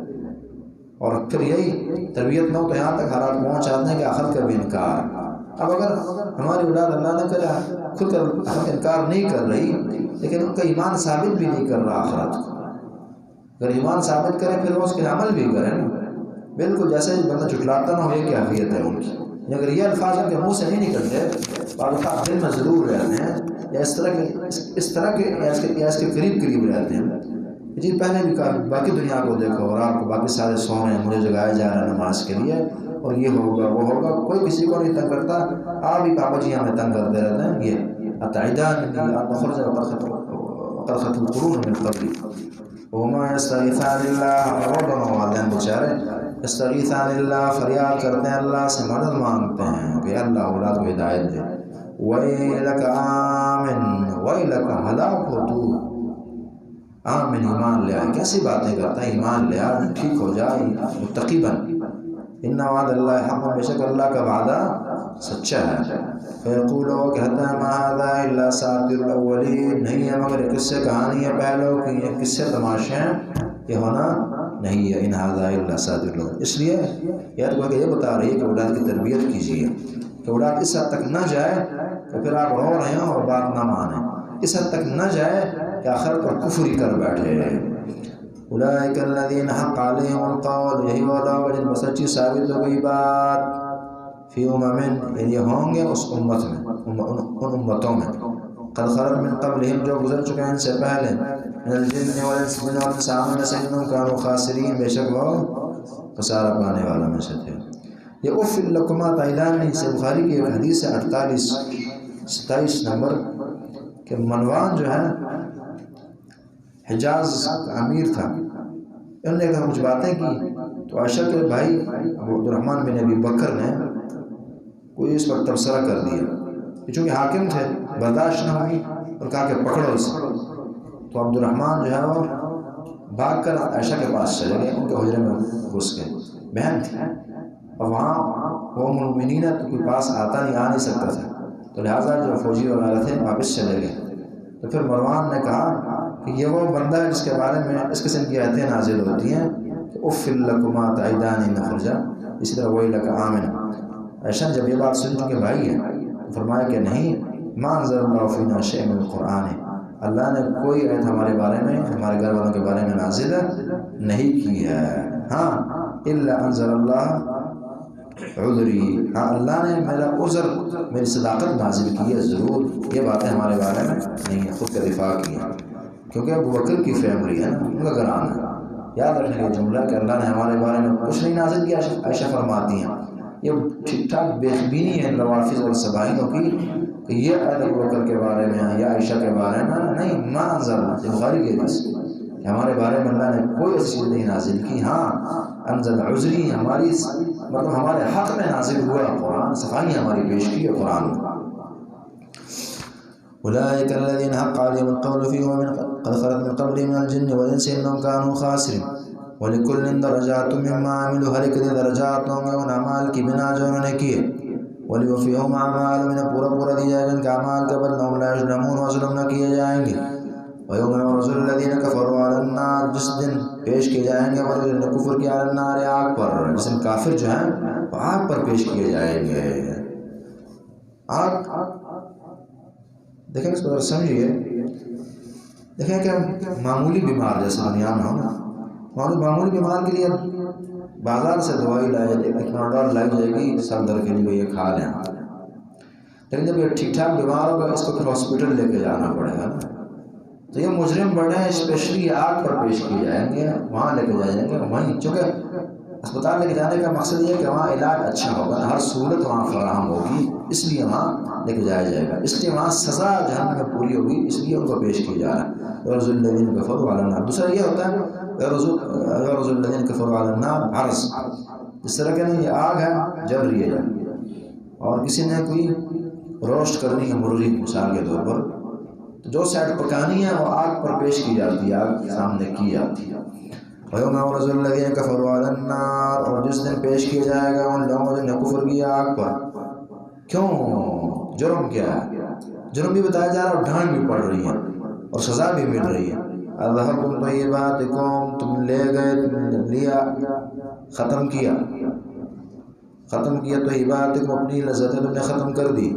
اور پھر یہی تربیت نہ ہو تو یہاں تک حالات پہنچ جاتے ہیں کہ آخرت کا بھی انکار۔ اب اگر ہماری اولاد اللہ نہ کرے خود کا انکار نہیں کر رہی، لیکن ان کا ایمان ثابت بھی نہیں کر رہا آخرت کو، اگر ایمان ثابت کرے پھر وہ اس کے عمل بھی کرے نا، بالکل جیسے بندہ جھٹلاتا نہ ہو، یہ کیفیت ہے ان کی۔ اگر یہ الفاظ ان کے منہ سے نہیں نکلتے، بعض دل میں ضرور رہتے ہیں، یا اس طرح کے یا اس کے قریب رہتے ہیں، جی پہلے بھی کہا باقی دنیا کو دیکھو، اور آپ کو باقی سارے سو رہے ہیں، مجھے جگایا جا رہا ہے نماز کے لیے، اور یہ ہوگا وہ ہوگا، کوئی کسی کو نہیں تنگ کرتا، آپ ہی پاپا جی ہمیں تنگ کرتے رہتے ہیں۔ یہ اتعداننی ان اخرج وقد خلت القرون من قبلی، وما یستغیثان اللہ، اور وہ دونوں والدین بیچارے یستغیثان اللہ، فریاد کرتے ہیں اللہ سے، مدد مانگتے ہیں کہ اللہ اولاد کو ہدایت دے۔ ویلک آمن، ویلک ہلاک ہو تو، آمن ایمان لے آئے، کیسی باتیں کرتا ہے، ایمان لے آئے، ٹھیک ہو جائے، متقی بن۔ ان وعد اللہ حق، بے شک اللہ کا وعدہ سچا ہے۔ فیقول، وہ کہتا ہے، ما ھذا الا اساطیر الاولین، نہیں ہے مگر یہ قصے کہانی ہے پہلوں کی، یہ قصے تماشے ہیں، یہ ہونا نہیں ہے۔ ان ھذا الا اساطیر الاولین، اس لیے یہ بتا رہی ہے کہ اولاد کی تربیت کیجیے، کہ اولاد اس حد تک نہ جائے کہ پھر آپ رو رہے ہوں اور بات نہ مانیں، اس حد تک نہ جائے کہ آخر پر کفری کر بیٹھے۔ اولئک الذین حق علیہم القول، یہی وہ لوگ جن پر سچی ثابت ہو گئی بات، فی امم، یہ ہوں گے اس امت میں، ان امتوں میں، قد خلت من قبلہم، جو گزر چکے ہیں ان سے پہلے، من الجن والانس، جن اور انسانوں میں سے، انہم کانوا خاسرین، بے شک وہ خسارہ پانے والوں میں سے تھے۔ یہ اف لکما تعداننی سے بخاری کی ایک حدیث ہے 27 نمبر، کہ منوان جو ہے حجاز کا امیر تھا، انہوں نے کچھ باتیں کی تو عائشہ کے بھائی ابو عبد الرحمن بن ابی بکر نے کوئی اس پر تبصرہ کر دیا، چونکہ حاکم تھے برداشت نہ ہوئی اور کہا کہ پکڑو اسے۔ تو عبد الرحمن جو ہے وہ بھاگ کر عائشہ کے پاس چلے گئے، ان کے حجرے میں گھس گئے، بہن تھی اور وہاں وہ مومنین تو کوئی پاس آتا نہیں، آ نہیں سکتا تھا، تو لہٰذا جو فوجی وغیرہ تھے واپس چلے گئے۔ تو پھر مروان نے کہا کہ یہ وہ بندہ ہے جس کے بارے میں اس قسم کی آیتیں نازل ہوتی ہیں کہ اف لکما تعیدانی نخرجا، اسی طرح وہی لک آمن۔ عائشہ نے جب یہ بات سن چکے بھائی ہے تو فرمایا کہ نہیں، ما انزل اللہ فینا شیء من القرآن، اللہ نے کوئی آیت ہمارے بارے میں، ہمارے گھر والوں کے بارے میں نازل نہیں کی ہے، ہاں الا انزل اللہ عذری، ہاں اللہ نے میرا عذر، میری صداقت نازل کی ہے ضرور، یہ باتیں ہمارے بارے میں نہیں ہے، خود کا دفاع کیا، کیونکہ ابو بکر کی فیملی ہے نا، ان کا گھرانہ ہے۔ یاد رکھنے یہ جملہ کہ اللہ نے ہمارے بارے میں کچھ نہیں نازل کیا، عائشہ فرماتی ہیں یہ ٹھیک ٹھاک بے بینی ہے روافض اور سبائیوں کی کہ یہ آیت ابو بکر کے بارے میں یا عائشہ کے بارے میں نہیں، ما انزل اللہ، یہ بخاری کی حدیث کہ ہمارے بارے میں اللہ نے کوئی ایسی چیز نہیں نازل کی، ہاں انزل عذری، ہماری مطلب ہمارے حق میں نازل ہوا قرآن، صفائی ہماری پیش کی ہے قرآن میں۔ اولئک الذین حق علیہم القول فی امم قد خلت من قبلہم من الجن والانس انہم کانوا خاسرین ولکل درجات مما عملوا، ہر ایک درجات ہوں گے ان اعمال کی بنا جو انہوں نے کیے، ولیوفیہم اعمالہم، انہیں پورا پورا دیا جائے گا ان کے اعمال کا بدلہ، ہم لا یظلمون، وظلم نہ کیے جائیں گے۔ وَيَوْمَ يُعْرَضُ الَّذِينَ كَفَرُوا عَلَى النَّارِ، جس دن پیش کیے جائیں گے وہ جنہوں نے کفر کیا، علی النار، آگ پر، جس دن کافر جو ہیں وہ آگ پر پیش کیے جائیں گے۔ آگ دیکھیں اس پر سمجھیے، دیکھیں کہ معمولی بیمار جیسے دنیا میں ہو نا، معمولی بیمار کے لیے بازار سے دوائی لائی جائے، ایک پیناڈول لائی جائے گی سر درد کے لیے، یہ کھا لیں، لیکن جب یہ ٹھیک ٹھاک بیمار ہوگا اس کو پھر ہاسپٹل لے کے جانا پڑے گا نا، تو یہ مجرم بڑے ہیں اسپیشلی آگ پر پیش کیے جائیں گے، وہاں لے کے جائیں گے، وہیں چونکہ اسپتال لے کے جانے کا مقصد یہ ہے کہ وہاں علاج اچھا ہوگا، ہر سہولت وہاں فراہم ہوگی، اس لیے وہاں لے کے جایا جائے گا، اس لیے وہاں سزا جہنم میں پوری ہوگی، اس لیے ان کو پیش کیا جا رہا ہے۔ یعرض الذین کفروا علی النار، دوسرا یہ ہوتا ہے یعرض الذین کفروا علی النار عرض، اس طرح کہ نہیں یہ آگ ہے جل رہی ہے اور کسی نے کوئی روسٹ کرنی ہے مرغی مثال کے طور پر، تو جو سائڈ پکانی ہے وہ آگ پر پیش کی جاتی ہے، آگ سامنے کی جاتی ہے۔ وَيَوْمَ يُعْرَضُ الَّذِينَ كَفَرُوا عَلَى النَّارِ، اور جس دن پیش کیا جائے گا ان لوگوں جنہوں نے کفر کیا آگ پر۔ کیوں؟ جرم کیا ہے؟ جرم بھی بتایا جا رہا ہے اور ڈانٹ بھی پڑ رہی ہے اور سزا بھی مل رہی ہے۔ اذهبتم طیباتکم، تم لے گئے، تم لیا، ختم کیا طیباتکم، اپنی لذتیں تم نے ختم کر دی،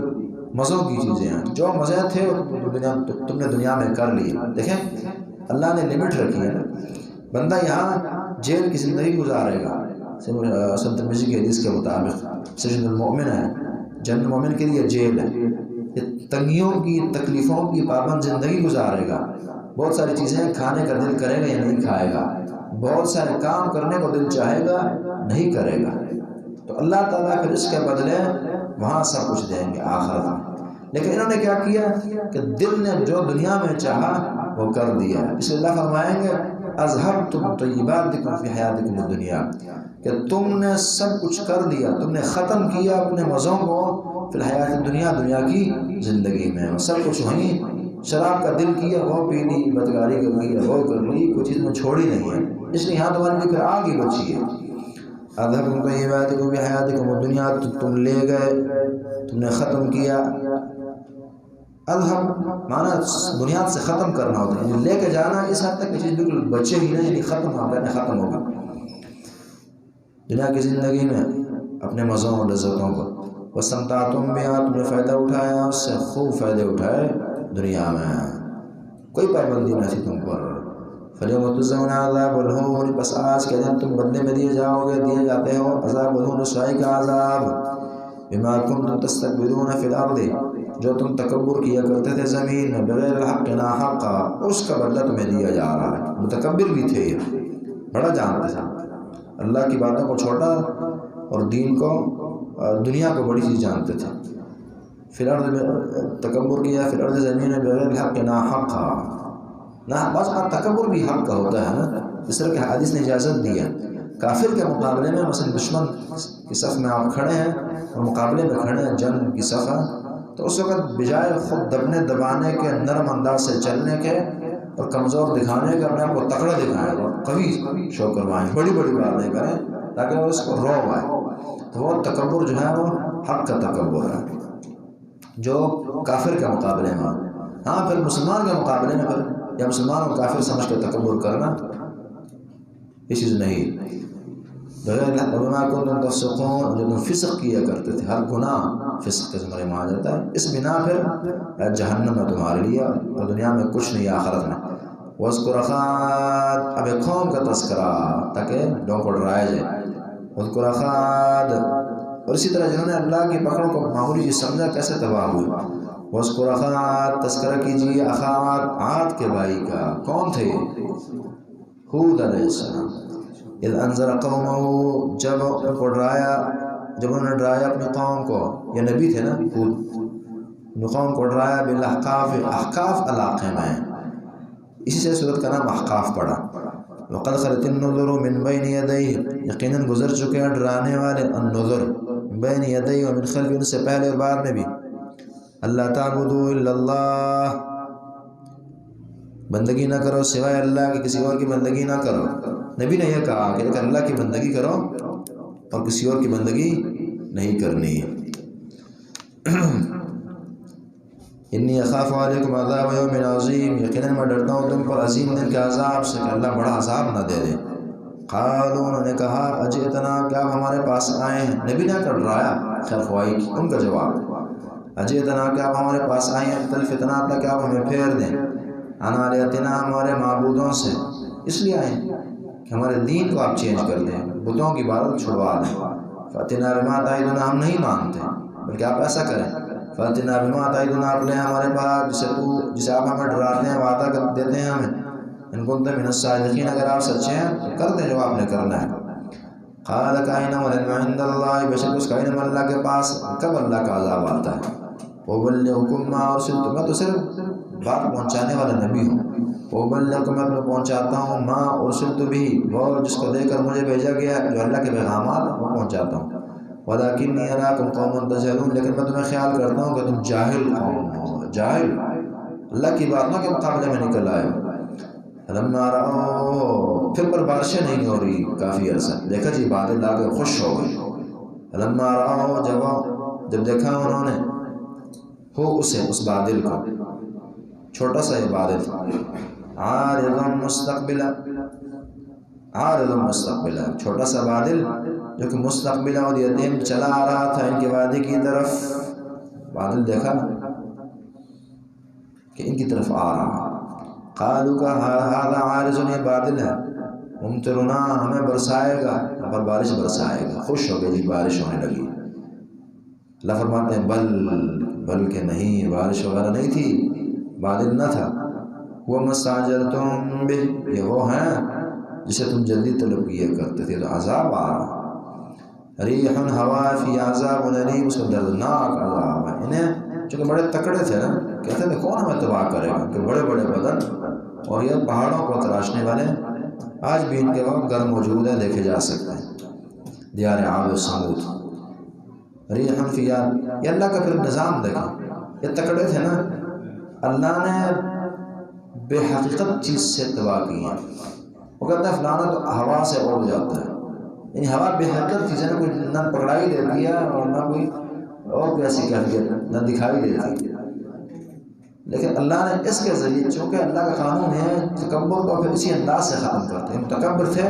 مزوں کی چیزیں ہیں، جو مزے تھے تم نے دنیا میں کر لی۔ دیکھیں اللہ نے لمٹ رکھی ہے، بندہ یہاں جیل کی زندگی گزارے گا، سنت ترمذی کی حدیث کے مطابق سجن المؤمن ہے، جنت مومن کے لیے جیل ہے، تنگیوں کی تکلیفوں کی پابند زندگی گزارے گا، بہت ساری چیزیں کھانے کا دل کرے گا یا نہیں کھائے گا، بہت سارے کام کرنے کو دل چاہے گا نہیں کرے گا، تو اللہ تعالیٰ پھر اس کے بدلے وہاں سب کچھ دیں گے آخرت میں۔ لیکن انہوں نے کیا کیا کہ دل نے جو دنیا میں چاہا وہ کر دیا، اس لیے اللہ فرمائیں گے اذهبتم طیباتکم فی حیاتکم الدنیا، کہ تم نے سب کچھ کر دیا، تم نے ختم کیا اپنے مزوں کو فی الحیات دنیا، دنیا کی زندگی میں، سب کچھ وہیں شراب کا دل کیا وہ پی لی، بدکاری کر لی وہ کر لی، کوئی چیز میں چھوڑی نہیں ہے، اس لیے یہاں تمہارے لیے پھر آگ ہی بچی ہے۔ اذهبتم طیباتکم فی حیاتکم الدنیا، تم لے گئے، تم نے ختم کیا، اذهب مانا بنیاد سے ختم کرنا ہوتا ہے، یعنی لے کے جانا اس حد تک کہ چیز بالکل بچے ہی نہیں، یعنی ختم ہوگا دنیا کی زندگی میں اپنے مزوں اور لذتوں کو۔ وَاسْتَمْتَعْتُمْ بِهَا، تم نے فائدہ اٹھایا اس سے، خوب فائدے اٹھائے دنیا میں، کوئی پابندی نہ تھی تم پر۔ فَالْيَوْمَ تُجْزَوْنَ عَذَابَ الْهُونِ، بس آج کے دن تم بدلے میں دیے جاؤ گے، دیے جاتے ہو عذاب الہون، رسوائی کا عذاب، بما کنتم تستکبرون فی الارض، جو تم تکبر کیا کرتے تھے زمین میں، بغیر الحق ناحق، اس کا بدلہ تمہیں دیا جا رہا ہے۔ متکبر بھی تھے، یہ بڑا جانتے تھے اللہ کی باتوں کو چھوٹا اور دین کو، دنیا کو بڑی چیز جانتے تھے۔ فی الارض تکبر کیا، فی الارض زمین میں بغیر الحق ناحق، نہ بعض اوقات تکبر بھی حق کا ہوتا ہے نا، اس طرح کہ حدیث نے اجازت دی ہے کافر کے مقابلے میں، مثلا دشمن کی صف میں آپ کھڑے ہیں اور مقابلے میں کھڑے ہیں، جنگ کی صف ہے، تو اس وقت بجائے خود دبنے دبانے کے، نرم انداز سے چلنے کے اور کمزور دکھانے کے، اپنے آپ کو تکڑا دکھائیں اور قوی شو کروائیں، بڑی بڑی باتیں کریں تاکہ وہ اس کو روب آئے، تو وہ تکبر جو ہے وہ حق کا تکبر ہے جو کافر کے مقابلے میں۔ ہاں پھر مسلمان کے مقابلے میں پھر یا مسلمان اور کافر سمجھ کے تکبر کرنا یہ چیز نہیں۔ بغیر وما کنتم تفسقون، جو تم فسق کیا کرتے تھے، ہر گناہ فسق کے زمرے میں آ جاتا ہے، اس بنا پھر جہنم ہے تمہارے لیے، اور دنیا میں کچھ نہیں آخرت میں۔ وَاذْكُرْ أَخَادَ، اب ایک قوم کا تذکرہ تاکہ لوگوں کو ڈرایا جائے۔ وَاذْكُرْ أَخَادَ، اور اسی طرح جنہوں نے اللہ کی پکڑوں کو معمولی چیز سمجھا کیسے تباہ ہوئے۔ وَاذْكُرْ أَخَادَ، تذکرہ کیجیے اخاد، عاد کے بھائی کا، کون تھے؟ ہود علیہ السلام۔ اذ انذر قومہ، جب ان کو ڈرایا، جب انہوں نے ڈرایا اپنی قوم کو، یہ نبی تھے نا ہود، اپنی قوم کو ڈرایا بالاحقاف، احقاف علاقے میں، اسی سے سورت کا نام احقاف پڑا۔ وقد خلت النذر من بین یدیہ، یقیناً گزر چکے ہیں ڈرانے والے، النذر من بین یدیہ ومن خلفہ، ان سے پہلے اور بعد میں بھی۔ اللہ تعبدوا الا اللہ، بندگی نہ کرو سوائے اللہ کی، کسی اور کی بندگی نہ کرو۔ نبی نے یہ کہا کہ اللہ کی بندگی کرو اور کسی اور کی بندگی نہیں کرنی۔ انی اخاف علیکم عذاب یوم عظیم، یقیناً میں ڈرتا ہوں تم پر عظیم دن کے عذاب سے، کہ اللہ بڑا عذاب نہ دے دے۔ قالوا، انہوں نے کہا، اجئتنا، کیا آپ ہمارے پاس آئے ہیں؟ نبی نے کر ڈرایا خیر خواہی کی، ان کا جواب، اجئتنا، کیا آپ ہمارے پاس آئے ہیں، تلفتنا، تاکہ آپ ہمیں پھیر دیں، عن آلیہتنا، ہمارے معبودوں سے، اس لیے آئے کہ ہمارے دین کو آپ چینج کر دیں، بتوں کی عبادت چھڑوا دیں۔ فاتنا بما تعدنا، ہم نہیں مانتے بلکہ آپ ایسا کریں، فاتنا بما تعدنا، آپ لیں ہمارے پاس جسے آپ ہمیں ڈراتے ہیں، وعدہ دیتے ہیں ہمیں، ان کنتم من الصادقین، اگر آپ سچے ہیں تو کر دیں جو آپ نے کرنا ہے۔ قال کائنما العلم عند اللہ، بے شک اس کا علم اللہ کے پاس، کب اللہ کا عذاب آتا ہے۔ وَأُبَلِّغُكُم مَّا أُرْسِلْتُ، میں تو صرف بات پہنچانے والا نبی ہوں۔ وَأُبَلِّغُكُم، میں تمہیں پہنچاتا ہوں، مَّا أُرْسِلْتُ بِهِ، وہ جس کو دے کر مجھے بھیجا گیا ہے، جو اللہ کے پیغامات وہ پہنچاتا ہوں۔ وَلَٰكِنِّي أَرَاكُمْ قَوْمًا تَجْهَلُونَ، لیکن میں تمہیں خیال کرتا ہوں کہ تم جاہل قوم ہو، جاہل، اللہ کی باتوں کے مقابلے میں نکل آئے ہو۔ فَلَمَّا رَأَوْا، پھر پر بارشیں نہیں ہو رہی کافی عرصہ، دیکھا جی بادل آ کے خوش ہو گئے۔ فَلَمَّا رَأَوْا، جب دیکھا انہوں نے، ہو اسے، اس بادل کو، چھوٹا سا یہ بادل، عارضا مستقبلا، عارضا مستقبلا، چھوٹا سا بادل جو کہ مستقبلا ودیتہم، چلا آ رہا تھا ان کے وادی کی طرف، بادل دیکھا کہ ان کی طرف آ رہا، قالوا کا ھذا عارض، یہ بادل ہے، ممطرنا، ہمیں برسائے گا، ہم پر بارش برسائے گا، خوش ہو گئے جی بارش ہونے لگی۔ اللہ فرماتے ہیں بلکہ نہیں، بارش وغیرہ نہیں تھی، بادل نہ تھا، وہ مستعجلتم بہ، یہ وہ ہیں جسے تم جلدی طلب کیا کرتے تھے، تو عذاب آ رہا، ریح ہوا فی عذاب علیم، اس میں دردناک عذاب ہے۔ انہیں چونکہ بڑے تکڑے تھے نا، کہتے تھے کون ہمیں تباہ کرے گا، کہ بڑے بڑے بدن اور یہ پہاڑوں کو تراشنے والے، آج بھی ان کے وقت گھر موجود ہے، دیکھے جا سکتے ہیں، دیار عاد و ثمود۔ ریح فی، یہ اللہ کا پھر نظام دیکھیں، یہ تکڑے تھے نا، اللہ نے بے حقیقت چیز سے تباہ کی ہے۔ وہ کہتا ہے فلانا تو ہوا سے اڑ جاتا ہے، یعنی ہوا بے حقیقت چیزیں نہ کوئی نہ پکڑائی دیتی ہے اور نہ کوئی اور کیسی کیفیت نہ دکھائی دیتی، لیکن اللہ نے اس کے ذریعے، چونکہ اللہ کا قانون ہے تکبر کو پھر اسی انداز سے ختم کرتے ہیں۔ متکبر تھے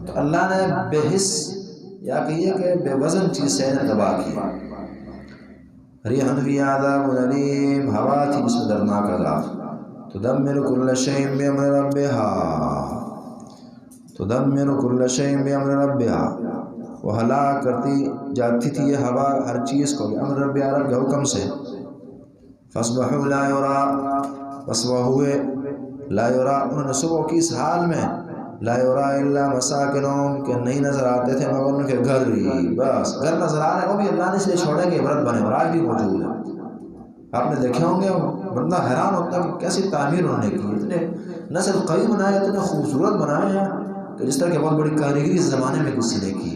تو اللہ نے بے حس یا کہیے کہ بے وزن چیز سے انہیں تباہ کیا۔ ریح فی عذاب علیم، ہوا تھی جس میں دردناک عذاب، تدمر کل شیء بامر ربها، تدمر کل شیء بامر ربها، وہ ہلاک کرتی جاتی تھی یہ ہوا ہر چیز کو، بامر ربها، رب کے حکم سے۔ فاصبحوا لا یرا، بس وہ ہوئے لا یرا، انہوں نے صبح کی اس حال میں، لا یرا الا مساکنہم، کہ نہیں نظر آتے تھے مگر ان کے گھر ہی، بس گھر نظر آ رہے ہیں، وہ بھی اللہ نے اس لیے چھوڑے کہ عبرت بنے، اور آج بھی موجود ہے۔ آپ نے دیکھے ہوں گے، بندہ حیران ہوتا ہے کہ کیسی تعمیر انہوں نے کی، اتنے نسل قوی بنائے، اتنے خوبصورت بنائے ہیں کہ جس طرح کہ بہت بڑی کاریگری اس زمانے میں کسی نے کی۔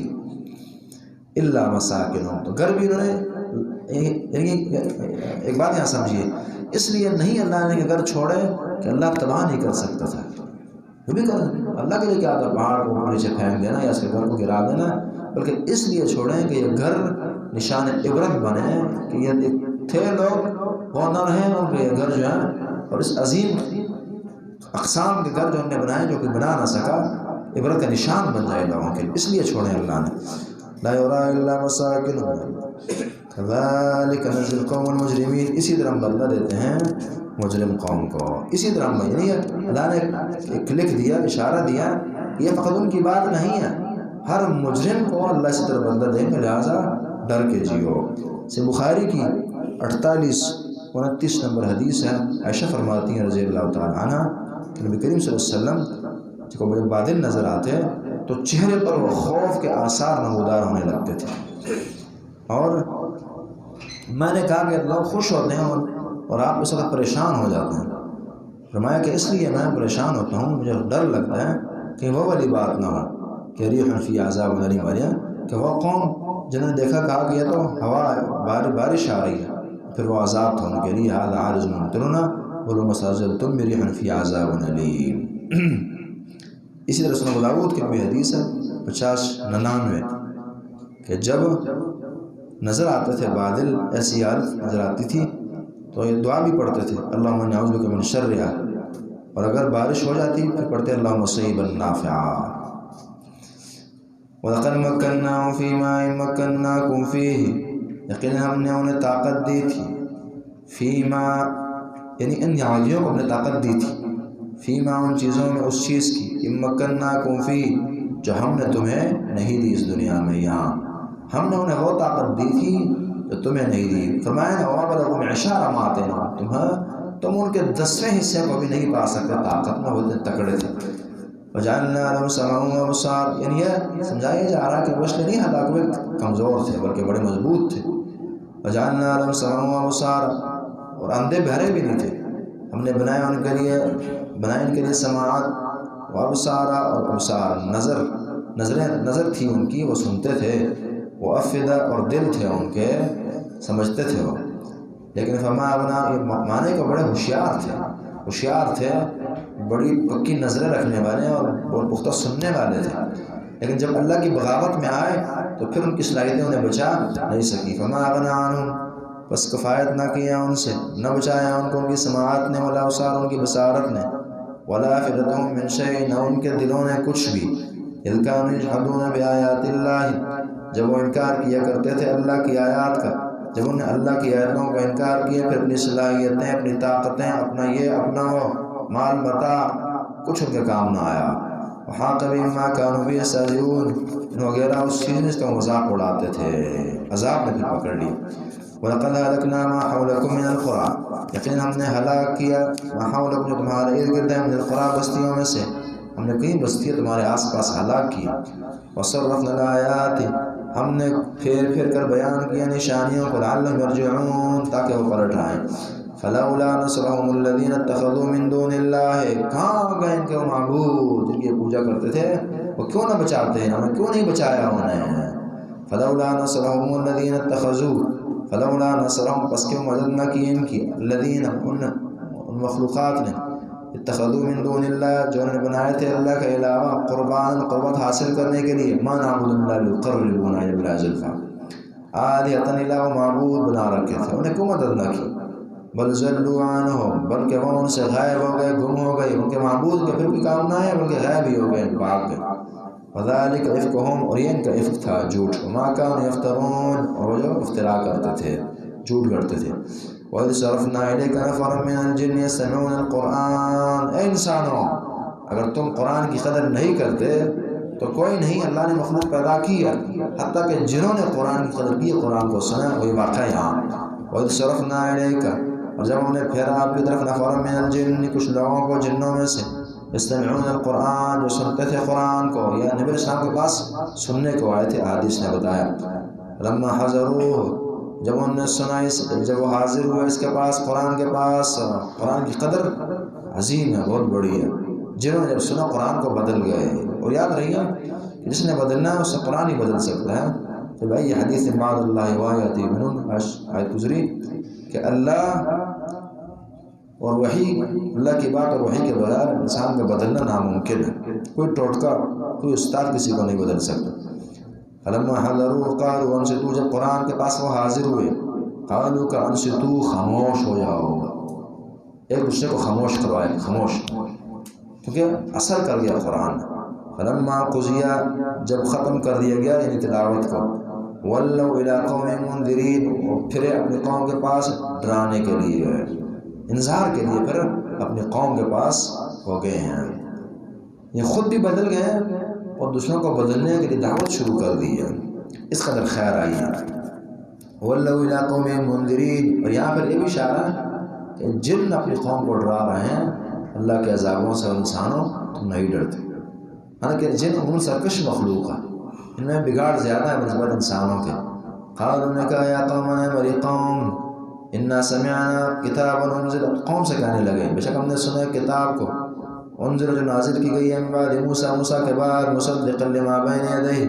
الا مساکنہم، تو گھر بھی انہوں نے، ایک بات یہاں سمجھیے، اس لیے نہیں اللہ نے گھر چھوڑے کہ اللہ تباہ نہیں کر سکتا تھا، وہ بھی کر اللہ کے لیے کیا تھا پہاڑ کو نیچے پھینک دینا یا اس کے گھر کو گرا دینا، بلکہ اس لیے چھوڑیں کہ یہ گھر نشان عبرت بنے کہ یہ تھے لوگ وہ نہ رہیں ان کے گھر جو ہیں، اور اس عظیم اقسام کے گھر جو ہم نے بنائے جو کہ بنا نہ سکا، عبرت کا نشان بن جائے لوگوں کے لیے، اس لیے چھوڑیں اللہ نے۔ لا یرا الا مساکنہم کذالک نجزی القوم المجرمین، اسی طرح ہم بدلہ دیتے ہیں مجرم قوم کو، اسی طرح ہم، یعنی اللہ نے ایک لکھ دیا، اشارہ دیا، یہ فقط ان کی بات نہیں ہے، ہر مجرم کو اللہ اسی طرح بدلہ دیں گے، لہٰذا ڈر کے جیو۔ سے بخاری کی 48-29 نمبر حدیث ہے، عائشہ فرماتی ہیں رضی اللہ تعالیٰ عنہ کہ نبی کریم صلی اللہ علیہ وسلم کو بڑے بادل نظر آتے تو چہرے پر وہ خوف کے آثار نمودار ہونے لگتے تھے، اور میں نے کہا کہ لوگ خوش ہوتے ہیں اور آپ اس وقت پریشان ہو جاتے ہیں، فرمایا کہ اس لیے میں پریشان ہوتا ہوں، مجھے ڈر لگتا ہے کہ وہ والی بات نہ ہو کہ ریح فی عذاب علیم والیاں، کہ وہ قوم جنہوں نے دیکھا کہا کہ یہ تو ہوا بارش آ رہی ہے، پھر وہ عذاب تھا ان کے لیے، ھذا عارض ممطرنا بولو مستعجلتم بريح فی عذاب علیم۔ اسی طرح سنن ابو داؤد کی بھی حدیث ہے 50-99 کہ جب نظر آتے تھے بادل، ایسی حالت نظر آتی تھی تو یہ دعا بھی پڑھتے تھے، اللہم انی اعوذ بک من شرھا، اور اگر بارش ہو جاتی پھر پڑھتے اللہم صیبا نافعا۔ وَلَقَدْ مَكَّنَّاهُمْ فِي مَاءٍ مَكَّنَّاكُمْ فِيهِ، یقیناً ہم نے انہیں طاقت دی تھی، فیما یعنی ان یہودیوں کو ہم نے طاقت دی تھی، فیما ان چیزوں میں، اس چیز کی، مَكَّنَّاكُمْ فِيهِ جو ہم نے تمہیں نہیں دی اس دنیا میں، یہاں ہم نے انہیں وہ طاقت دی تھی جو تمہیں نہیں دی۔ فرمایا وَابَلَغُوا مِعْشَارَ مَا آتَيْنَاهُمْ، تم ان کے 10ویں حصے کو بھی نہیں پا سکتے طاقت میں، وہ تکڑے تھے۔ وَجَعَلْنَا لَهُمْ سَمْعًا وَأَبْصَارًا، یعنی یہ سمجھایا جا رہا کہ وہ اس لیے نہیں ہلاک ہوئے کمزور تھے بلکہ بڑے مضبوط تھے۔ وَجَعَلْنَا لَهُمْ سَمْعًا وَأَبْصَارًا، اور اندھے بہرے بھی نہیں تھے، ہم نے بنائے ان کے لیے سماعت، وابصارا اور ابصار، نظر تھی ان کی، وہ سنتے تھے، وہ افئدہ اور دل تھے ان کے، سمجھتے تھے وہ، لیکن فما اغنا، یہ معنی کو بڑے ہوشیار تھے، بڑی پکی نظریں رکھنے والے اور بہت پختہ سننے والے تھے، لیکن جب اللہ کی بغاوت میں آئے تو پھر ان کی صلاحیتیں انہیں بچا نہیں سکی۔ فما اغنا عنہم، بس کفایت نہ کیا ان سے، نہ بچایا ان کو ان کی سماعت نے، ولا ابصار ان کی بصارت نے، ولا افئدتہم من شیء، نہ ان کے دلوں نے کچھ بھی، اذ کانوا یجحدون بآیات اللہ، جب وہ انکار کیا کرتے تھے اللہ کی آیات کا، جب انہیں اللہ کی آیتوں کا انکار کیا، پھر اپنی صلاحیتیں، اپنی طاقتیں، اپنا یہ اپنا وہ مال متاع کچھ ان کے کام نہ آیا۔ وحاق بہم ما کانوا بہ یستہزئون، وغیرہ اس چیز میں اس کا مذاق اڑاتے تھے، عذاب نے پھر پکڑ لی۔ وَلَقَدْ أَهْلَكْنَا مَا حَوْلَكُم مِّنَ الْقُرَىٰ، یقیناً ہم نے ہلاک کیا مَا حَوْلَكُم جو تمہارے ارد گرد ہے، من القریٰ بستیوں میں سے، ہم نے کئی بستیاں تمہارے آس پاس ہلاک کی۔ وَصَرَّفْنَا الْآيَاتِ، ہم نے پھیر کر بیان کیا نشانیوں کو، لَعَلَّهُمْ يَرْجِعُونَ تاکہ وہ پلٹ آئیں۔ فَلَوْلَا نَصَرَهُمُ الَّذِينَ اتَّخَذُوا مِن دُونِ اللَّهِ، کہاں گئے ان کے معبود جن کی پوجا کرتے تھے، وہ کیوں نہ بچاتے ہیں، انہیں کیوں نہیں بچایا انہیں۔ فَلَوْلَا نَصَرَهُمُ الَّذِينَ اتَّخَذُوا، فلولا نصرهم، پس کیوں مدد نہ کی ان کی، الذین ان مخلوقات نے، اتخذوا من دون اللہ جو انہوں نے بنائے تھے اللہ کے علاوہ، قربان قربت حاصل کرنے کے لیے، ما نعبد اللہ ليقربونا الى الله زلفى، آلہۃ الہ معبود بنا رکھے تھے، انہیں کیوں مدد نہ کی۔ بل ضلوا عنہم، بلکہ وہ ان سے غائب ہو گئے، گم ہو گئے، ان کے معبود کے پھر بھی کام نہ آئے بلکہ غائب ہی ہو گئے، بھاگ گئے۔ وذالک افکہم، اور یہ ان کا افک تھا، جھوٹ، وما کانوا یفترون، اور وہ جو افترا کرتے تھے، جھوٹ کرتے تھے۔ وَإِذْ صَرَفْنَا إِلَيْكَ نَفَرًا مِّنَ الْجِنِّ يَسْتَمِعُونَ الْقُرْآنَ، اے انسانوں اگر تم قرآن کی قدر نہیں کرتے تو کوئی نہیں، اللہ نے مخلوق پیدا کی ہے حتیٰ کہ جنہوں نے قرآن کی قدر کی، قرآن کو سنا، وہی واقعہ یہاں۔ وَإِذْ صَرَفْنَا إِلَيْكَ، اور جب ہم نے پھیرا آپ کی طرف، نَفَرًا مِّنَ الْجِنِّ کچھ لوگوں کو جنوں میں سے، یستمعون القرآن جو سنتے تھے قرآن کو، یا نبی السلام کے پاس سننے کو آئے تھے، حدیث نے بتایا۔ لما حضروہ، جب انہوں نے سنا جب وہ حاضر ہوئے اس کے پاس قرآن کے پاس، قرآن کی قدر عظیم ہے، بہت بڑی ہے، جنہوں نے جب سنا قرآن کو بدل گئے۔ اور یاد رہیے کہ جس نے بدلنا ہے اس سے قرآن ہی بدل سکتا ہے۔ تو بھائی یہ حدیث بعد اللہ وآیات یؤمنون آیت گزری کہ اللہ اور وحی، اللہ کی بات اور وحی کے بغیر انسان کا بدلنا ناممکن ہے۔ کوئی ٹوٹکا، کوئی استاد کسی کو نہیں بدل سکتا۔ فلما حضروا قالوا انصتوا، جب قرآن کے پاس وہ حاضر ہوئے، قالوا کا انصتوا، خاموش ہو جاؤ، ایک دوسرے کو خاموش کروائے، خاموش، کیونکہ اثر کر گیا قرآن۔ فلما قضی، جب ختم کر دیا گیا یعنی تلاوت کو، ولوا الی قوم منذرین، اور پھرے اپنی قوم کے پاس ڈرانے کے لیے، انذار کے لیے، پھر اپنی قوم کے پاس ہو گئے ہیں، یہ خود بھی بدل گئے ہیں اور دوسروں کو بدلنے کے لیے دعوت شروع کر دی ہے، اس قدر خیر آئی ہے۔ وَلَّوْا إِلَىٰ قَوْمٍ مُنذِرِينَ، اور یہاں پر یہ بھی اشارہ ہے کہ جن اپنی قوم کو ڈرا رہے ہیں اللہ کے عذابوں سے، انسانوں تم نہیں ڈرتے، حالانکہ جن عموماً سرکش مخلوق ہے، ان میں بگاڑ زیادہ ہے بنسبت انسانوں کے۔ قالوا، نے کہا، یا قومنا، میری قوم، انا سمعنا کتابا انزل، قوم سے کہنے لگے بے شک ہم نے سنا کتاب کو، انزل جو نازل کی گئی ہے من بعد موسیٰ، موسیٰ کے بعد، مصدقا لما بین یدیہ،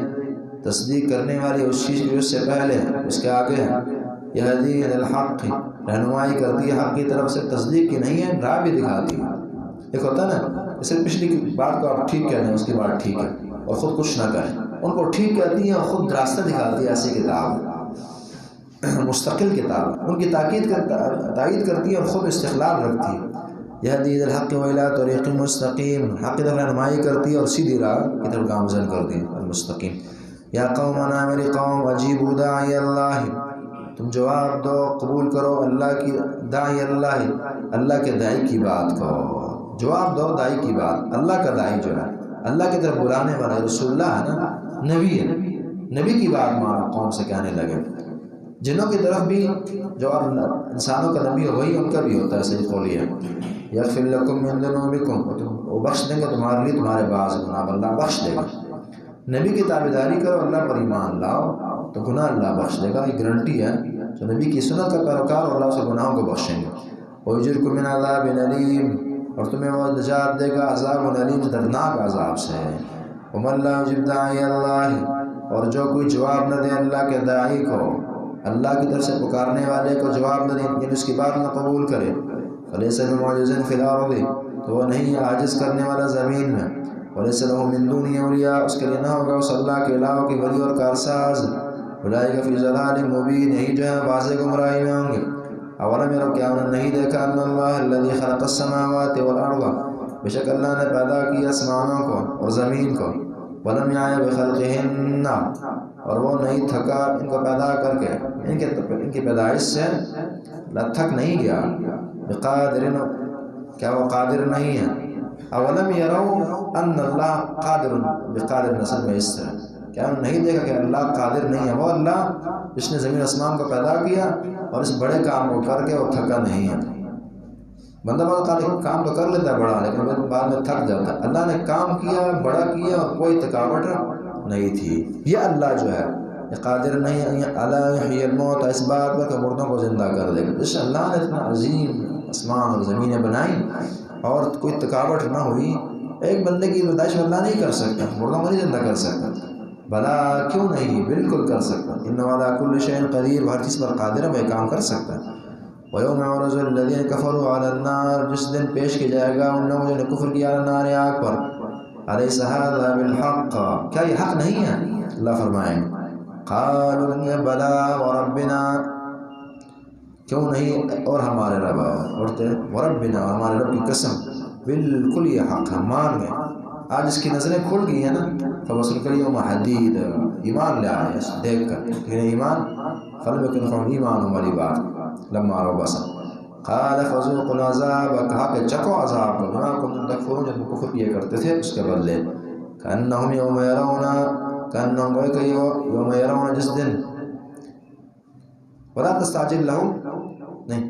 تصدیق کرنے والی اس چیز کی اس سے پہلے، اس کے آگے ہے، یہدی الی الحق، رہنمائی کرتی ہے حق کی طرف سے، تصدیق کی نہیں ہے، راہ بھی دکھاتی ہے۔ ایک ہوتا ہے نا، اسے پچھلی بات کو آپ ٹھیک کہہ دیں، اس کی بات ٹھیک ہے اور خود کچھ نہ کہیں، ان کو ٹھیک کہتی ہے اور خود راستہ دکھاتی ہے، ایسی کتاب مستقل کتاب، ان کی تائید کرتی ہے اور خود استقلال رکھتی ہے۔ یہدی الی الحق والی طریق مستقیم، حق کی طرف رہنمائی کرتی ہے اور سیدھی راہ کی طرف گامزن کرتی ہے، المستقیم۔ یا قومنا، میری قوم، اجیبوا داعی اللہ، تم جواب دو، قبول کرو اللہ کی، داعی اللہ، اللہ کے داعی کی بات کو جواب دو، داعی کی بات، اللہ کا داعی جو ہے اللہ کی طرف بلانے والا رسول اللہ ہے نا، نبی ہے، نبی کی بات مانو، قوم سے کہنے لگے۔ جنوں کی طرف بھی جو انسانوں کا نبی ہے وہی ان کا بھی ہوتا ہے، صحیح قولی ہے، یغفر لکم من ذنوبکم، وہ بخش دیں گے تمہارے لیے تمہارے بعض گناہ، اللہ بخش دے گا۔ نبی کی تابعداری کرو، اللہ پر ایمان لاؤ تو گناہ اللہ بخش دے گا، یہ گارنٹی ہے، جو نبی کی سنت کا پیروکار اور اللہ اسے گناہوں کو بخشیں گے۔ وَيُجِرْكُم مِّنْ عَذَابٍ أَلِيمٍ، اور تمہیں وہ نجات دے گا عذاب علیم، دردناک عذاب سے۔ وَمَن لَّا يُجِبْ دَاعِيَ اللَّهِ، اور جو کوئی جواب نہ دے اللہ کے داعی کو، اللہ کی طرف سے پکارنے والے کو جواب نہ دے، یعنی اس کی بات نہ قبول کرے، فَلَيْسَ بِمُعْجِزٍ فِي الْأَرْضِ، تو وہ نہیں ہے عاجز کرنے والا زمین میں، وَلَيْسَ لَهُ مِن دُونِهِ أَوْلِيَاء، اس کے لیے نہ ہوگا اس اللہ کے علاوہ کی ولی اور کارساز، أُولَٰئِكَ فِي ضَلَالٍ مُّبِينٍ، یہی جو ہے واضح گمراہی میں ہوں گے۔ اولم یروا، کیا انہوں نے نہیں دیکھا، ان اللہ الذی خلق السماوات والارض، بے شک اللہ نے پیدا کیا آسمانوں کو اور زمین کو، ولم یعی بخلقہن، اور وہ نہیں تھکا ان کو پیدا کر کے، ان کی پیدائش سے تھک نہیں گیا، بقادر، کیا وہ قادر نہیں ہے، اولم یروا ان اللہ قادر، بقادر نسل میں اس طرح، کیا انہوں نے نہیں دیکھا کہ اللہ قادر نہیں ہے، وہ اللہ جس نے زمین اسمان کو پیدا کیا اور اس بڑے کام کو کر کے وہ تھکا نہیں ہے۔ بندہ بہت کام تو کر لیتا ہے بڑا، لیکن بعد میں تھک جاتا ہے، اللہ نے کام کیا، بڑا کیا اور کوئی تھکاوٹ نہیں تھی۔ یہ اللہ جو ہے یہ قادر نہیں ہے الا یحیی الموت، اس بات پر کہ مردوں کو زندہ کر دے گا۔ اس اللہ نے اتنا عظیم آسمان اور زمینیں بنائیں اور کوئی تھکاوٹ نہ ہوئی، ایک بندے کی پیدائش اللہ نہیں کر سکتا، مردوں کو نہیں زندہ کر سکتا، بلا کیوں نہیں، بالکل کر سکتا، انہ علی کل شیء قدیر، ہر چیز پر قادر ہے، وہ کام کر سکتا ہے۔ وَيَوْمَ يُعْرَضُ الَّذِينَ كَفَرُوا عَلَى النَّارِ، جس دن پیش کیا جائے گا ان لوگوں نے کفر کیا النار، آگ پر، أَلَيْسَ هَذَا بِالْحَقِّ، کیا یہ حق نہیں ہے؟ اللہ فرمائیں گے قَالُوا بَلَىٰ وَرَبِّنَا، کیوں نہیں، اور ہمارے رب، وَرَبِّنَا، اور ہمارے رب کی قسم، بالکل یہ حق ہم مان گئے۔ آج اس کی نظریں کھل گئی ہیں نا، فَبَصَرُكَ الْيَوْمَ حَدِيدٌ، ایمان لے آئے دیکھ کر، لیکن ایمان فَلَمْ يَكُنْ لَهُمْ ایمان والی بات، لَمَّا رَأَوْا بَأْسَنَا قَالَ فَذُوقُوا الْعَذَابَ، کہا کہ چکھو عذاب کو، بِمَا كُنتُمْ تَكْفُرُونَ، جب وہ کفر کیا کرتے تھے اس کے بدلے، كَأَنَّهُمْ يَوْمَ يَرَوْنَ، كَأَنَّهُمْ گوئے کہ یوم یرون، جس دن، وَلَا تَسْتَعْجِلْ لَهُ، نہیں،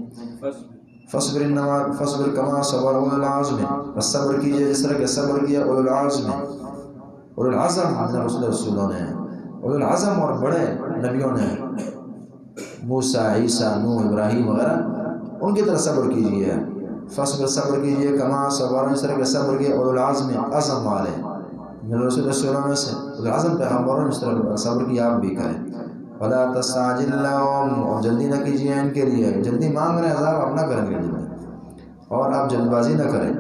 فَاصْبِرْ كَمَا صَبَرَ أُولُو الْعَزْمِ، بس صبر کیجئے جس طرح کہ صبر کیا اولو العزم، اولو العزم من رسولوں نے، اولو العزم اور بڑے نبیوں نے، موسیٰ، عیسیٰ، نوح، ابراہیم وغیرہ، ان کی طرح صبر کیجیے، فصبر صبر کیجیے کما صبر، اس طرح کے صبر کے اولو العزم عزم والے میرے رسولوں میں سے اولوالعزم پیغمبروں اس طرح صبر کی آپ بھی کریں۔ ولا تستعجل لهم، اور جلدی نہ کیجیے ان کے لیے، جلدی مانگ رہے ہیں عذاب آپ نہ کریں گے جلدی، اور آپ جلد بازی نہ کریں۔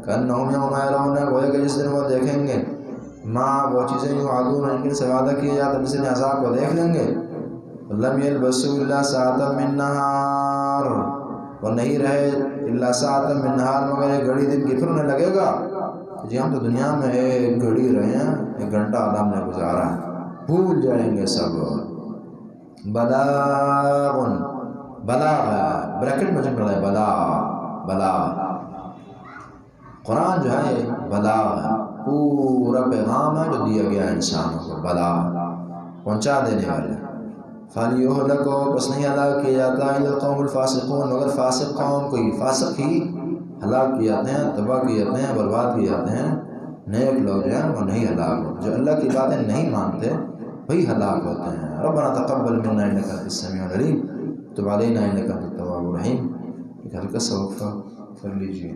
کأنہم یوم یرون، گویا کہ جس دن وہ دیکھیں گے وہ چیزیں یوعدون ان کے سے وعدہ کیا جاتا ہے، جس دن عذاب کو دیکھ لیں گے۔ لم یلبسوا الا ساعۃ من نہار، اور نہیں رہے الا ساعۃ من نہار، مگر ایک گھڑی دن کی، پھر انہیں لگے گا جی ہم تو دنیا میں ایک گھڑی رہے ہیں، ایک گھنٹہ آدم نے گزارا ہے، بھول جائیں گے سب۔ بلاغ، بلاغ بریکٹ میں چل رہا ہے، بلاغ، بلاغ قرآن جو ہے بلاغ ہے، پورا پیغام ہے جو دیا گیا انسانوں کو، بلاغ پہنچا دینے والے۔ فَلْيُهْلَكُوا، بس نہیں ہلاک کیا جاتا ہے القوم الفاسقون، مگر فاسق قوم، کوئی فاسق ہی ہلاک کیے جاتے ہیں، تباہ کیے جاتے ہیں، برباد کیے جاتے ہیں۔ نیک لوگ جو ہیں وہ نہیں ہلاک ہوتے، جو اللہ کی باتیں نہیں مانتے وہی ہلاک ہوتے ہیں۔ ربنا تقبل منا انک انت السمیع العلیم، تب علینا انک انت التواب الرحیم۔ ایک ہلکا سا وقفہ کر لیجیے۔